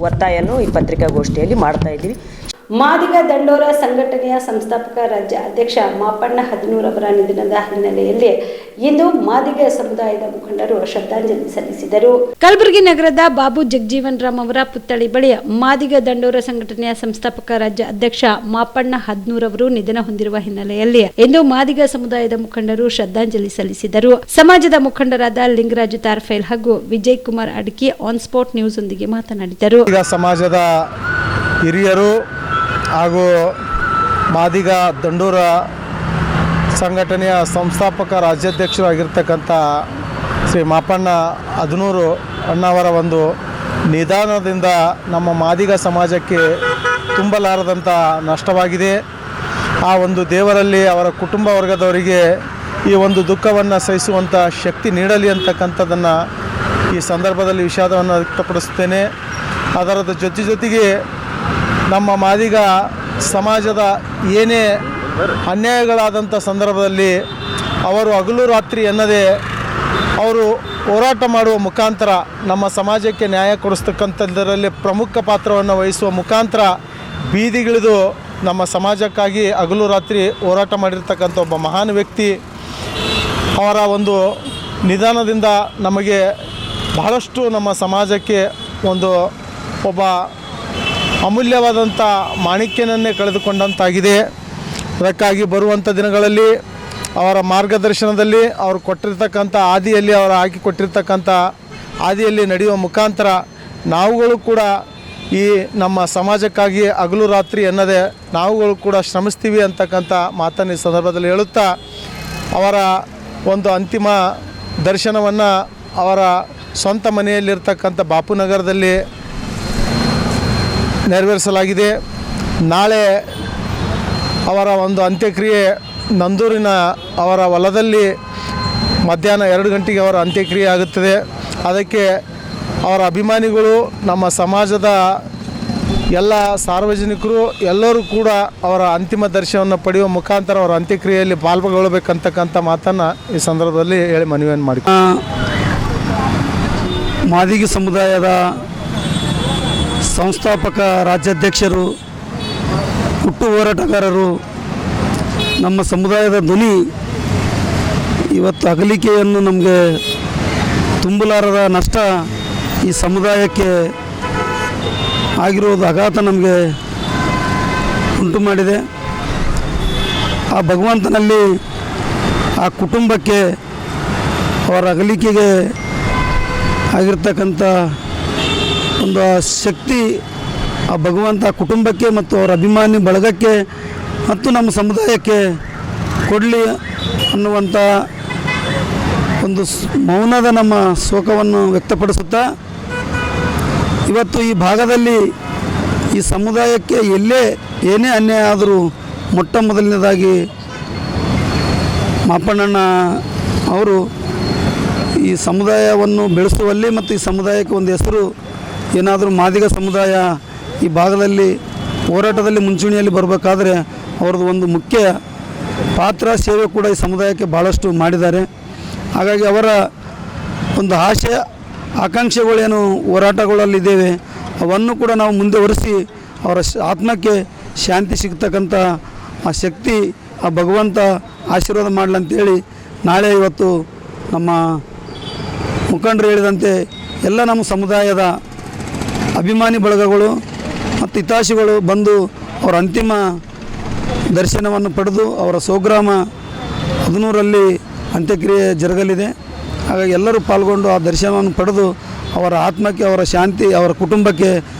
ಒತ್ತಾಯವನ್ನು ಈ ಪತ್ರಿಕಾಗೋಷ್ಠಿಯಲ್ಲಿ ಮಾಡ್ತಾ ಇದ್ದೀವಿ. ಮಾದಿಗ ದಂಡೋರ ಸಂಘಟನೆಯ ಸಂಸ್ಥಾಪಕ ರಾಜ್ಯ ಅಧ್ಯಕ್ಷ ಮಾಪಣ್ಣ ಹದನೂರವರ ನಿಧನದ ಹಿನ್ನೆಲೆಯಲ್ಲಿ ಇಂದು ಮಾದಿಗ ಸಮುದಾಯದ ಮುಖಂಡರು ಶ್ರದ್ಧಾಂಜಲಿ ಸಲ್ಲಿಸಿದರು. ಕಲಬುರಗಿ ನಗರದ ಬಾಬು ಜಗಜೀವನ್ ರಾಮ್ ಅವರ ಪುತ್ಥಳಿ ಬಳಿ ಮಾದಿಗ ದಂಡೋರ ಸಂಘಟನೆಯ ಸಂಸ್ಥಾಪಕ ರಾಜ್ಯ ಅಧ್ಯಕ್ಷ ಮಾಪಣ್ಣ ಹದನೂರವರು ನಿಧನ ಹೊಂದಿರುವ ಹಿನ್ನೆಲೆಯಲ್ಲಿ ಇಂದು ಮಾದಿಗ ಸಮುದಾಯದ ಮುಖಂಡರು ಶ್ರದ್ಧಾಂಜಲಿ ಸಲ್ಲಿಸಿದರು. ಸಮಾಜದ ಮುಖಂಡರಾದ ಲಿಂಗರಾಜು ತಾರ್ಫೈಲ್ ಹಾಗೂ Vijay Kumar Adki on spot news ಒಂದಿಗೆ ಮಾತನಾಡಿದರು. ಸಮಾಜದ ಹಿರಿಯರು ಹಾಗೂ ಮಾದಿಗ ದಂಡೂರ ಸಂಘಟನೆಯ ಸಂಸ್ಥಾಪಕ ರಾಜ್ಯಾಧ್ಯಕ್ಷರು ಆಗಿರ್ತಕ್ಕಂಥ ಶ್ರೀ ಮಾಪಣ್ಣ ಹದನೂರು ಅಣ್ಣವರ ಒಂದು ನಿಧಾನದಿಂದ ನಮ್ಮ ಮಾದಿಗ ಸಮಾಜಕ್ಕೆ ತುಂಬಲಾರದಂಥ ನಷ್ಟವಾಗಿದೆ. ಆ ಒಂದು ದೇವರಲ್ಲಿ ಅವರ ಕುಟುಂಬ ವರ್ಗದವರಿಗೆ ಈ ಒಂದು ದುಃಖವನ್ನು ಸಹಿಸುವಂಥ ಶಕ್ತಿ ನೀಡಲಿ ಅಂತಕ್ಕಂಥದ್ದನ್ನು ಈ ಸಂದರ್ಭದಲ್ಲಿ ವಿಷಾದವನ್ನು ವ್ಯಕ್ತಪಡಿಸುತ್ತೇನೆ. ಅದರ ಜೊತೆಗೆ ನಮ್ಮ ಮಾದಿಗ ಸಮಾಜದ ಏನೇ ಅನ್ಯಾಯಗಳಾದಂಥ ಸಂದರ್ಭದಲ್ಲಿ ಅವರು ಹಗಲು ರಾತ್ರಿ ಎನ್ನದೇ ಅವರು ಹೋರಾಟ ಮಾಡುವ ಮುಖಾಂತರ ನಮ್ಮ ಸಮಾಜಕ್ಕೆ ನ್ಯಾಯ ಕೊಡಿಸ್ತಕ್ಕಂಥದ್ದರಲ್ಲಿ ಪ್ರಮುಖ ಪಾತ್ರವನ್ನು ವಹಿಸುವ ಮುಖಾಂತರ ಬೀದಿಗಿಳಿದು ನಮ್ಮ ಸಮಾಜಕ್ಕಾಗಿ ಹಗಲು ರಾತ್ರಿ ಹೋರಾಟ ಮಾಡಿರ್ತಕ್ಕಂಥ ಒಬ್ಬ ಮಹಾನ್ ವ್ಯಕ್ತಿ. ಅವರ ಒಂದು ನಿಧಾನದಿಂದ ನಮಗೆ ಬಹಳಷ್ಟು ನಮ್ಮ ಸಮಾಜಕ್ಕೆ ಒಬ್ಬ ಅಮೂಲ್ಯವಾದಂಥ ಮಾಣಿಕ್ಯನನ್ನೇ ಕಳೆದುಕೊಂಡಂತಾಗಿದೆ. ಅದಕ್ಕಾಗಿ ಬರುವಂಥ ದಿನಗಳಲ್ಲಿ ಅವರ ಮಾರ್ಗದರ್ಶನದಲ್ಲಿ ಅವರು ಕೊಟ್ಟಿರ್ತಕ್ಕಂಥ ಹಾದಿಯಲ್ಲಿ ಅವರು ಹಾಕಿಕೊಟ್ಟಿರ್ತಕ್ಕಂಥ ಹಾದಿಯಲ್ಲಿ ನಡೆಯುವ ಮುಖಾಂತರ ನಾವುಗಳು ಕೂಡ ಈ ನಮ್ಮ ಸಮಾಜಕ್ಕಾಗಿ ಹಗಲು ರಾತ್ರಿ ಎನ್ನದೆ ನಾವುಗಳು ಕೂಡ ಶ್ರಮಿಸ್ತೀವಿ ಅಂತಕ್ಕಂಥ ಮಾತನ್ನು ಈ ಸಂದರ್ಭದಲ್ಲಿ ಹೇಳುತ್ತಾ ಅವರ ಒಂದು ಅಂತಿಮ ದರ್ಶನವನ್ನು ಅವರ ಸ್ವಂತ ಮನೆಯಲ್ಲಿರ್ತಕ್ಕಂಥ ಬಾಪುನಗರದಲ್ಲಿ ನೆರವೇರಿಸಲಾಗಿದೆ. ನಾಳೆ ಅವರ ಒಂದು ಅಂತ್ಯಕ್ರಿಯೆ ನಂದೂರಿನ ಅವರ ಹೊಲದಲ್ಲಿ ಮಧ್ಯಾಹ್ನ 2 ಗಂಟೆಗೆ ಅವರ ಅಂತ್ಯಕ್ರಿಯೆ ಆಗುತ್ತದೆ. ಅದಕ್ಕೆ ಅವರ ಅಭಿಮಾನಿಗಳು, ನಮ್ಮ ಸಮಾಜದ ಎಲ್ಲ ಸಾರ್ವಜನಿಕರು ಎಲ್ಲರೂ ಕೂಡ ಅವರ ಅಂತಿಮ ದರ್ಶನವನ್ನು ಪಡೆಯುವ ಮುಖಾಂತರ ಅವರ ಅಂತ್ಯಕ್ರಿಯೆಯಲ್ಲಿ ಪಾಲ್ಗೊಳ್ಳಬೇಕಂತಕ್ಕಂಥ ಮಾತನ್ನು ಈ ಸಂದರ್ಭದಲ್ಲಿ ಹೇಳಿ ಮನವಿಯನ್ನು ಮಾಡಿ. ಮಾದಿಗ ಸಮುದಾಯದ ಸಂಸ್ಥಾಪಕ ರಾಜ್ಯಾಧ್ಯಕ್ಷರು, ಹುಟ್ಟು ಹೋರಾಟಗಾರರು, ನಮ್ಮ ಸಮುದಾಯದ ಧ್ವನಿ ಇವತ್ತು ಅಗಲಿಕೆಯನ್ನು ನಮಗೆ ತುಂಬಲಾರದ ನಷ್ಟ ಈ ಸಮುದಾಯಕ್ಕೆ ಆಗಿರೋದು ಆಘಾತ ನಮಗೆ ಉಂಟು ಮಾಡಿದೆ. ಆ ಭಗವಂತನಲ್ಲಿ ಆ ಕುಟುಂಬಕ್ಕೆ ಅವರ ಅಗಲಿಕೆಗೆ ಆಗಿರ್ತಕ್ಕಂಥ ಒಂದು ಶಕ್ತಿ ಆ ಭಗವಂತ ಕುಟುಂಬಕ್ಕೆ ಮತ್ತು ಅವರ ಅಭಿಮಾನಿ ಬಳಗಕ್ಕೆ ಮತ್ತು ನಮ್ಮ ಸಮುದಾಯಕ್ಕೆ ಕೊಡಲಿ ಅನ್ನುವಂಥ ಒಂದು ಮೌನದ ನಮ್ಮ ಶೋಕವನ್ನು ವ್ಯಕ್ತಪಡಿಸುತ್ತಾ, ಇವತ್ತು ಈ ಭಾಗದಲ್ಲಿ ಈ ಸಮುದಾಯಕ್ಕೆ ಏನೇ ಅನ್ಯಾಯ ಆದರೂ ಮೊಟ್ಟ ಮೊದಲನೇದಾಗಿ ಮಾಪಣ್ಣಣ್ಣ ಅವರು ಈ ಸಮುದಾಯವನ್ನು ಬೆಳೆಸುವಲ್ಲಿ ಮತ್ತು ಈ ಸಮುದಾಯಕ್ಕೆ ಒಂದು ಹೆಸರು ಏನಾದರೂ ಮಾದಿಗ ಸಮುದಾಯ ಈ ಭಾಗದಲ್ಲಿ ಹೋರಾಟದಲ್ಲಿ ಮುಂಚೂಣಿಯಲ್ಲಿ ಬರಬೇಕಾದ್ರೆ ಅವ್ರದ್ದು ಒಂದು ಮುಖ್ಯ ಪಾತ್ರ, ಸೇವೆ ಕೂಡ ಈ ಸಮುದಾಯಕ್ಕೆ ಭಾಳಷ್ಟು ಮಾಡಿದ್ದಾರೆ. ಹಾಗಾಗಿ ಅವರ ಒಂದು ಆಶಯ ಆಕಾಂಕ್ಷೆಗಳೇನು ಹೋರಾಟಗಳಲ್ಲಿದ್ದೇವೆ ಅವನ್ನು ಕೂಡ ನಾವು ಮುಂದುವರಿಸಿ ಅವರ ಆತ್ಮಕ್ಕೆ ಶಾಂತಿ ಸಿಗ್ತಕ್ಕಂಥ ಆ ಶಕ್ತಿ ಆ ಭಗವಂತ ಆಶೀರ್ವಾದ ಮಾಡಲಂತೇಳಿ ನಾಳೆ ಇವತ್ತು ನಮ್ಮ ಮುಖಂಡರು ಹೇಳಿದಂತೆ ಎಲ್ಲ ನಮ್ಮ ಸಮುದಾಯದ ಅಭಿಮಾನಿ ಬಳಗಗಳು ಮತ್ತು ಹಿತಾಶಿಗಳು ಬಂದು ಅವರ ಅಂತಿಮ ದರ್ಶನವನ್ನು ಪಡೆದು ಅವರ ಸ್ವಗ್ರಾಮ ಹದನೂರಲ್ಲಿ ಅಂತ್ಯಕ್ರಿಯೆ ಜರುಗಲಿದೆ. ಹಾಗಾಗಿ ಎಲ್ಲರೂ ಪಾಲ್ಗೊಂಡು ಆ ದರ್ಶನವನ್ನು ಪಡೆದು ಅವರ ಆತ್ಮಕ್ಕೆ, ಅವರ ಶಾಂತಿ, ಅವರ ಕುಟುಂಬಕ್ಕೆ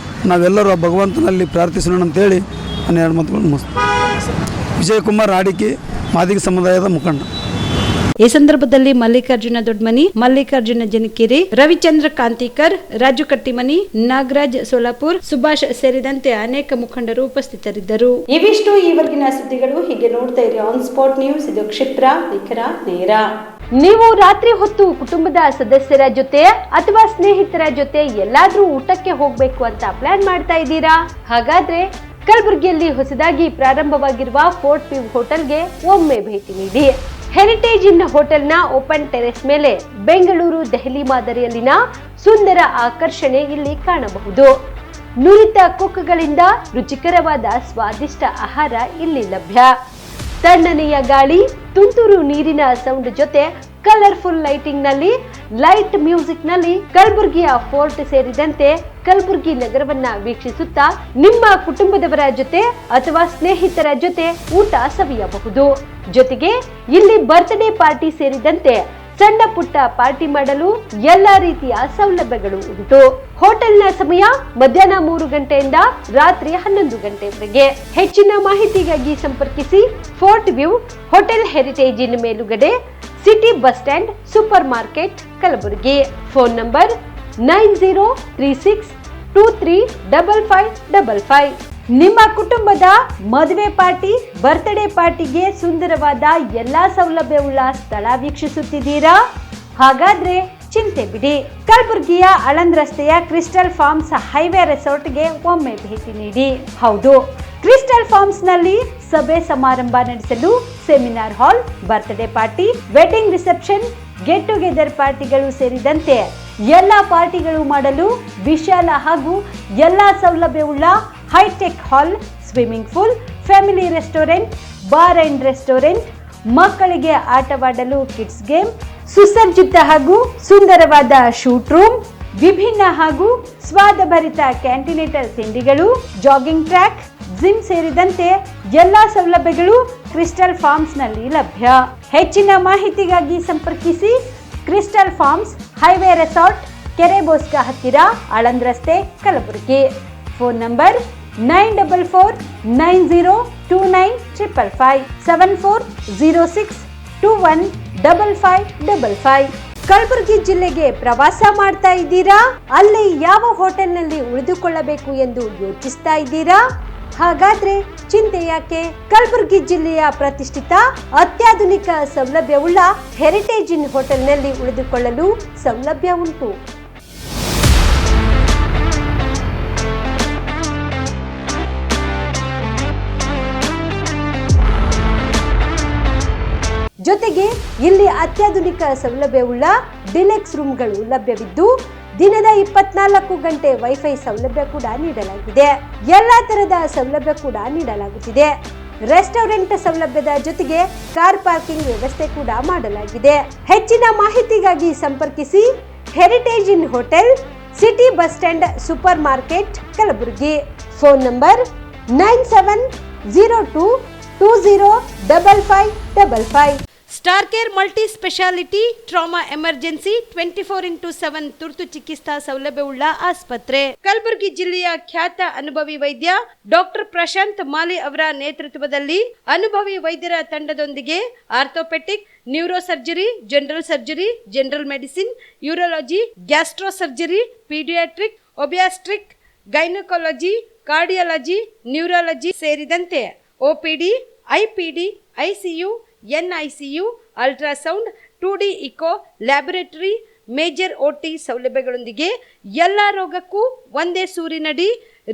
ನಾವೆಲ್ಲರೂ ಆ ಭಗವಂತನಲ್ಲಿ ಪ್ರಾರ್ಥಿಸೋಣ ಅಂತೇಳಿ ನಾನು 2 ಮಾತುಗಳನ್ನು ಮುಗಿಸ್ತೇನೆ. ವಿಜಯಕುಮಾರ್ ರಾಡಿಕಿ, ಮಾದಿಗ ಸಮುದಾಯದ ಮುಖಂಡ. ಈ ಸಂದರ್ಭದಲ್ಲಿ ಮಲ್ಲಿಕಾರ್ಜುನ ದೊಡ್ಮನಿ, ಮಲ್ಲಿಕಾರ್ಜುನ ಜನಕೇರಿ, ರವಿಚಂದ್ರ ಕಾಂತಿಕರ್, ರಾಜು ಕಟ್ಟಿಮನಿ, ನಾಗರಾಜ್ ಸೋಲಾಪುರ್, ಸುಭಾಷ್ ಸೇರಿದಂತೆ ಅನೇಕ ಮುಖಂಡರು ಉಪಸ್ಥಿತರಿದ್ದರು. ಇವಿಷ್ಟು ಈವರೆಗಿನ ಸುದ್ದಿಗಳು. ಹೀಗೆ ನೋಡ್ತಾ ಇರಿ ಆನ್ ಸ್ಪಾಟ್ ನ್ಯೂಸ್. ಇದು ಕ್ಷಿಪ್ರ, ನಿಖರ, ನೇರ. ನೀವು ರಾತ್ರಿ ಹೊತ್ತು ಕುಟುಂಬದ ಸದಸ್ಯರ ಜೊತೆ ಅಥವಾ ಸ್ನೇಹಿತರ ಜೊತೆ ಎಲ್ಲಾದ್ರೂ ಊಟಕ್ಕೆ ಹೋಗ್ಬೇಕು ಅಂತ ಪ್ಲಾನ್ ಮಾಡ್ತಾ ಇದ್ದೀರಾ? ಹಾಗಾದ್ರೆ ಕಲಬುರಗಿಯಲ್ಲಿ ಹೊಸದಾಗಿ ಪ್ರಾರಂಭವಾಗಿರುವ ಫೋರ್ಟ್ ವ್ಯೂ ಹೋಟೆಲ್ಗೆ ಒಮ್ಮೆ ಭೇಟಿ ನೀಡಿ. ಹೆರಿಟೇಜ್ ಇನ್ ಹೋಟೆಲ್ನ ಓಪನ್ ಟೆರೆಸ್ ಮೇಲೆ ಬೆಂಗಳೂರು, ದೆಹಲಿ ಮಾದರಿಯಲ್ಲಿನ ಸುಂದರ ಆಕರ್ಷಣೆ ಇಲ್ಲಿ ಕಾಣಬಹುದು. ನುರಿತ ಕುಕ್ಗಳಿಂದ ರುಚಿಕರವಾದ ಸ್ವಾದಿಷ್ಟ ಆಹಾರ ಇಲ್ಲಿ ಲಭ್ಯ. ತಣ್ಣನೆಯ ಗಾಳಿ, ತುಂತುರು ನೀರಿನ ಸೌಂಡ್ ಜೊತೆ ಕಲರ್ಫುಲ್ ಲೈಟಿಂಗ್ ನಲ್ಲಿ, ಲೈಟ್ ಮ್ಯೂಸಿಕ್ ನಲ್ಲಿ ಕಲಬುರಗಿಯ ಫೋರ್ಟ್ ಸೇರಿದಂತೆ ಕಲಬುರಗಿ ನಗರವನ್ನ ವೀಕ್ಷಿಸುತ್ತಾ ನಿಮ್ಮ ಕುಟುಂಬದವರ ಜೊತೆ ಅಥವಾ ಸ್ನೇಹಿತರ ಜೊತೆ ಊಟ ಸವಿಯಬಹುದು. ಜೊತೆಗೆ ಇಲ್ಲಿ ಬರ್ತ್ಡೇ ಪಾರ್ಟಿ ಸೇರಿದಂತೆ ಸಣ್ಣ ಪುಟ್ಟ ಪಾರ್ಟಿ ಮಾಡಲು ಎಲ್ಲಾ ರೀತಿಯ ಸೌಲಭ್ಯಗಳು ಉಂಟು. ಹೋಟೆಲ್ನ ಸಮಯ ಮಧ್ಯಾಹ್ನ 3 ಗಂಟೆಯಿಂದ ರಾತ್ರಿ 11 ಗಂಟೆವರೆಗೆ. ಹೆಚ್ಚಿನ ಮಾಹಿತಿಗಾಗಿ ಸಂಪರ್ಕಿಸಿ ಫೋರ್ಟ್ ವ್ಯೂ ಹೋಟೆಲ್, ಹೆರಿಟೇಜ್ ಇನ್ ಮೇಲುಗಡೆ, city bus stand, super market, Kalaburagi. Phone number 9036235555. ನಿಮ್ಮ ಕುಟುಂಬದ ಮದುವೆ ಪಾರ್ಟಿ, ಬರ್ತ್ಡೇ ಪಾರ್ಟಿಗೆ ಸುಂದರವಾದ ಎಲ್ಲಾ ಸೌಲಭ್ಯವುಳ್ಳ ಸ್ಥಳ ವೀಕ್ಷಿಸುತ್ತಿದ್ದೀರಾ? ಹಾಗಾದ್ರೆ ಚಿಂತೆ ಬಿಡಿ. ಕಲಬುರಗಿಯ ಆಳಂದ್ ರಸ್ತೆಯ ಕ್ರಿಸ್ಟಲ್ ಫಾರ್ಮ್ಸ್ ಹೈವೇ ರೆಸಾರ್ಟ್ಗೆ ಒಮ್ಮೆ ಭೇಟಿ ನೀಡಿ. ಹೌದು, ಕ್ರಿಸ್ಟಲ್ ಫಾರ್ಮ್ಸ್ ನಲ್ಲಿ ಸಭೆ ಸಮಾರಂಭ ನಡೆಸಲು seminar hall, birthday party, wedding reception, get together ಪಾರ್ಟಿಗಳು ಸೇರಿದಂತೆ ಎಲ್ಲಾ ಪಾರ್ಟಿಗಳು ಮಾಡಲು ವಿಶಾಲ ಹಾಗೂ ಎಲ್ಲಾ ಸೌಲಭ್ಯವುಳ್ಳ hi-tech hall, swimming pool, family restaurant, bar and restaurant, ಮಕ್ಕಳಿಗೆ ಆಟವಾಡಲು ಕಿಡ್ಸ್ ಗೇಮ್, ಸುಸಜ್ಜಿತ ಹಾಗೂ ಸುಂದರವಾದ ಶೂಟ್ ರೂಮ್, ವಿಭಿನ್ನ ಹಾಗೂ ಸ್ವಾದಭರಿತ ಕ್ಯಾಂಟಿನೇಟರ್ ತಿಂಡಿಗಳು, ಜಾಗಿಂಗ್ ಟ್ರ್ಯಾಕ್, ಜಿಮ್ ಸೇರಿದಂತೆ ಎಲ್ಲಾ ಸೌಲಭ್ಯಗಳು ಕ್ರಿಸ್ಟಲ್ ಫಾರ್ಮ್ಸ್ ನಲ್ಲಿ ಲಭ್ಯ. ಹೆಚ್ಚಿನ ಮಾಹಿತಿಗಾಗಿ ಸಂಪರ್ಕಿಸಿ ಕ್ರಿಸ್ಟಲ್ ಫಾರ್ಮ್ಸ್, ಹೈವೇ ರೆಸಾರ್ಟ್, ಕೆರೆ ಬೋಸ್ಕ ಹತ್ತಿರ, ಆಳಂದ್ ರಸ್ತೆ, ಕಲಬುರಗಿ. Phone number 9490295555 7406215555. ಕಲಬುರಗಿ ಜಿಲ್ಲೆಗೆ ಪ್ರವಾಸ ಮಾಡ್ತಾ ಇದ್ದೀರಾ? ಅಲ್ಲಿ ಯಾವ ಹೋಟೆಲ್ನಲ್ಲಿ ಉಳಿದುಕೊಳ್ಳಬೇಕು ಎಂದು ಯೋಚಿಸ್ತಾ ಇದ್ದೀರಾ? ಹಾಗಾದ್ರೆ ಚಿಂತೆ ಯಾಕೆ? ಕಲಬುರಗಿ ಜಿಲ್ಲೆಯ ಪ್ರತಿಷ್ಠಿತ ಅತ್ಯಾಧುನಿಕ ಸೌಲಭ್ಯವುಳ್ಳ ಹೆರಿಟೇಜ್ ಇನ್ ಹೋಟೆಲ್ನಲ್ಲಿ ಉಳಿದುಕೊಳ್ಳಲು ಸೌಲಭ್ಯ ಉಂಟು. ಜೊತೆಗೆ ಇಲ್ಲಿ ಅತ್ಯಾಧುನಿಕ ಸೌಲಭ್ಯವುಳ್ಳ ಡಿಲೆಕ್ಸ್ ರೂಮ್ಗಳು ಲಭ್ಯವಿದ್ದು ದಿನದ 24 ಗಂಟೆ ವೈಫೈ ಸೌಲಭ್ಯ ಕೂಡ ನೀಡಲಾಗಿದೆ. ಎಲ್ಲಾ ತರಹದ ಸೌಲಭ್ಯ ಕೂಡ ನೀಡಲಾಗುತ್ತಿದೆ. ರೆಸ್ಟೋರೆಂಟ್ ಸೌಲಭ್ಯದ ಜೊತೆಗೆ ಕಾರ್ ಪಾರ್ಕಿಂಗ್ ವ್ಯವಸ್ಥೆ ಕೂಡ ಮಾಡಲಾಗಿದೆ. ಹೆಚ್ಚಿನ ಮಾಹಿತಿಗಾಗಿ ಸಂಪರ್ಕಿಸಿ heritage inn hotel, city bus stand, super market, Kalaburagi. Phone number 9702205555. Star care multi speciality trauma emergency 24x7 ತುರ್ತು ಚಿಕಿತ್ಸಾ ಸೌಲಭ್ಯವುಳ್ಳ ಆಸ್ಪತ್ರೆ. ಕಲಬುರಗಿ ಜಿಲ್ಲೆಯ ಖ್ಯಾತ ಅನುಭವಿ ವೈದ್ಯ ಡಾಕ್ಟರ್ ಪ್ರಶಾಂತ್ ಮಾಲಿ ಅವರ ನೇತೃತ್ವದಲ್ಲಿ ಅನುಭವಿ ವೈದ್ಯರ ತಂಡದೊಂದಿಗೆ orthopaedic, neuro surgery, general surgery, general medicine, urology, gastro surgery, paediatric, obstetric, gynaecology, cardiology, neurology ಸೇರಿದಂತೆ OPD, IPD, ICU, NICU, ultrasound, 2D echo, laboratory, major OT ಸೌಲಭ್ಯಗಳೊಂದಿಗೆ ಎಲ್ಲ ರೋಗಕ್ಕೂ ಒಂದೇ ಸೂರಿನಡಿ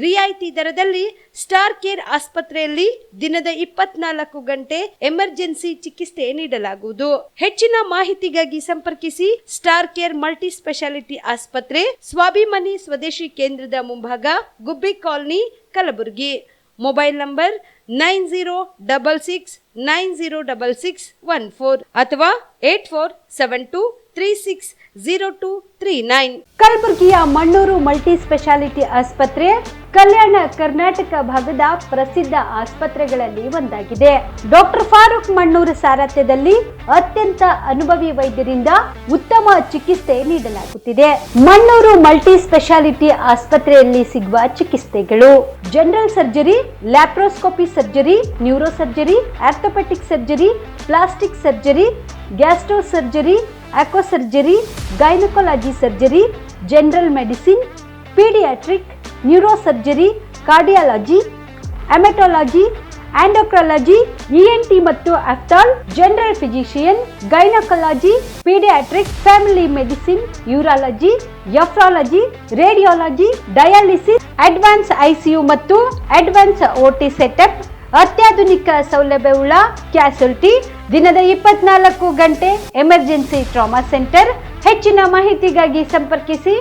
ರಿಯಾಯಿತಿ ದರದಲ್ಲಿ ಸ್ಟಾರ್ ಕೇರ್ ಆಸ್ಪತ್ರೆಯಲ್ಲಿ ದಿನದ 24 ಗಂಟೆ ಎಮರ್ಜೆನ್ಸಿ ಚಿಕಿತ್ಸೆ ನೀಡಲಾಗುವುದು. ಹೆಚ್ಚಿನ ಮಾಹಿತಿಗಾಗಿ ಸಂಪರ್ಕಿಸಿ ಸ್ಟಾರ್ ಕೇರ್ ಮಲ್ಟಿ ಸ್ಪೆಷಾಲಿಟಿ ಆಸ್ಪತ್ರೆ, ಸ್ವಾಭಿಮಾನಿ ಸ್ವದೇಶಿ ಕೇಂದ್ರದ ಮುಂಭಾಗ, ಗುಬ್ಬಿ ಕಾಲನಿ, ಕಲಬುರಗಿ. ಮೊಬೈಲ್ ನಂಬರ್ 9066906614 ಅಥವಾ 8472360239. ಕಲಬುರಗಿಯ ಮಣ್ಣೂರು ಮಲ್ಟಿ ಸ್ಪೆಷಾಲಿಟಿ ಆಸ್ಪತ್ರೆ ಕಲ್ಯಾಣ ಕರ್ನಾಟಕ ಭಾಗದ ಪ್ರಸಿದ್ಧ ಆಸ್ಪತ್ರೆಗಳಲ್ಲಿ ಒಂದಾಗಿದೆ. ಡಾಕ್ಟರ್ ಫಾರೂಕ್ ಮಣ್ಣೂರು ಸಾರಥ್ಯದಲ್ಲಿ ಅತ್ಯಂತ ಅನುಭವಿ ವೈದ್ಯರಿಂದ ಉತ್ತಮ ಚಿಕಿತ್ಸೆ ನೀಡಲಾಗುತ್ತಿದೆ. ಮಣ್ಣೂರು ಮಲ್ಟಿ ಸ್ಪೆಷಾಲಿಟಿ ಆಸ್ಪತ್ರೆಯಲ್ಲಿ ಸಿಗುವ ಚಿಕಿತ್ಸೆಗಳು: general surgery, laparoscopy surgery, neuro surgery, orthopaedic surgery, plastic surgery, gastro surgery, ಆಕ್ವಾ surgery, gynaecology surgery, general medicine, paediatric, neuro surgery, cardiology, haematology, endocrinology, ENT ಮತ್ತು ಅಫ್ತಾಲ್, general physician, gynaecology, paediatric, family medicine, urology, nephrology, radiology, dialysis, advance ICU ಮತ್ತು advance OT setup, ಅತ್ಯಾಧುನಿಕ ಸೌಲಭ್ಯವುಳ್ಳ ಕ್ಯಾಸುಲಿಟಿ, ದಿನದ 24 ಗಂಟೆ emergency trauma centre. ಹೆಚ್ಚಿನ ಮಾಹಿತಿಗಾಗಿ ಸಂಪರ್ಕಿಸಿ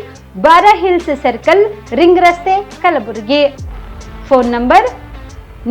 ಬಾರಾ ಹಿಲ್ಸ್ ಸರ್ಕಲ್, ರಿಂಗ್ ರಸ್ತೆ, Kalaburagi. Phone number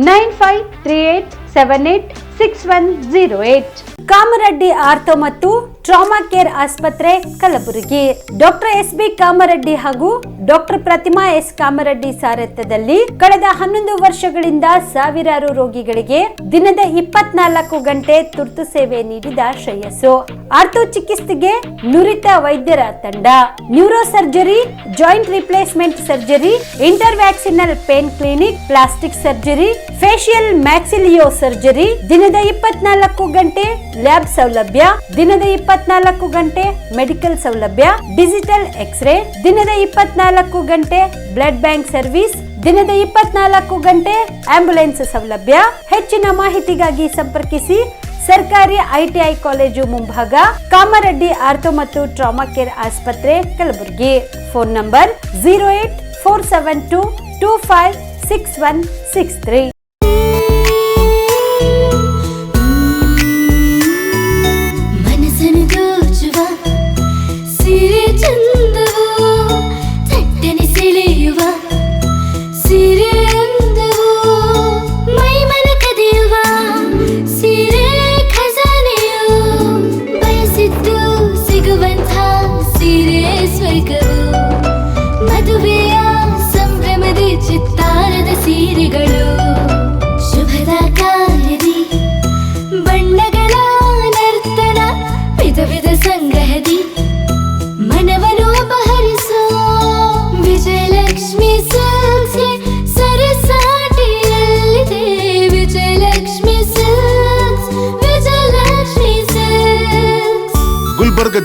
9538786108. Kamareddy ortho ಮತ್ತು ಟ್ರಾಮಾ ಕೇರ್ ಆಸ್ಪತ್ರೆ, ಕಲಬುರಗಿ. ಡಾಕ್ಟರ್ SB ಕಾಮರೆಡ್ಡಿ ಹಾಗೂ ಡಾಕ್ಟರ್ ಪ್ರತಿಮಾ S ಕಾಮರೆಡ್ಡಿ ಸಾರಥ್ಯದಲ್ಲಿ ಕಳೆದ 11 ವರ್ಷಗಳಿಂದ ಸಾವಿರಾರು ರೋಗಿಗಳಿಗೆ ದಿನದ 24 ಗಂಟೆ ತುರ್ತು ಸೇವೆ ನೀಡಿದ ಶ್ರೇಯಸ್ಸು. ಆರ್ಥೋ ಚಿಕಿತ್ಸೆಗೆ ನುರಿತ ವೈದ್ಯರ ತಂಡ, neuro surgery, joint replacement surgery, interventional pain clinic, plastic surgery, facial maxillo surgery, ದಿನದ 24 ಗಂಟೆ ಲ್ಯಾಬ್ ಸೌಲಭ್ಯ, ದಿನದ 24 ಗಂಟೆ ಮೆಡಿಕಲ್ ಸೌಲಭ್ಯ, ಡಿಜಿಟಲ್ ಎಕ್ಸ್ರೇ, ದಿನದ 24 ಗಂಟೆ ಬ್ಲಡ್ ಬ್ಯಾಂಕ್ ಸರ್ವಿಸ್, ದಿನದ 24 ಗಂಟೆ ಆಂಬ್ಯುಲೆನ್ಸ್ ಸೌಲಭ್ಯ. ಹೆಚ್ಚಿನ ಮಾಹಿತಿಗಾಗಿ ಸಂಪರ್ಕಿಸಿ ಸರ್ಕಾರಿ ITI ಕಾಲೇಜು ಮುಂಭಾಗ, ಕಾಮರೆಡ್ಡಿ ಆರ್ಥೋ ಮತ್ತು ಟ್ರಾಮಾ ಕೇರ್ ಆಸ್ಪತ್ರೆ, ಕಲಬುರಗಿ. Phone number 08472256163.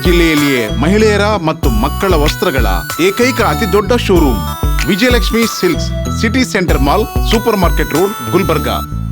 ಜಿಲ್ಲೆಯಲ್ಲಿಯೇ ಮಹಿಳೆಯರ ಮತ್ತು ಮಕ್ಕಳ ವಸ್ತ್ರಗಳ ಏಕೈಕ ಅತಿ ದೊಡ್ಡ showroom Vijayalakshmi silks, city centre mall, super market road, Gulbarga.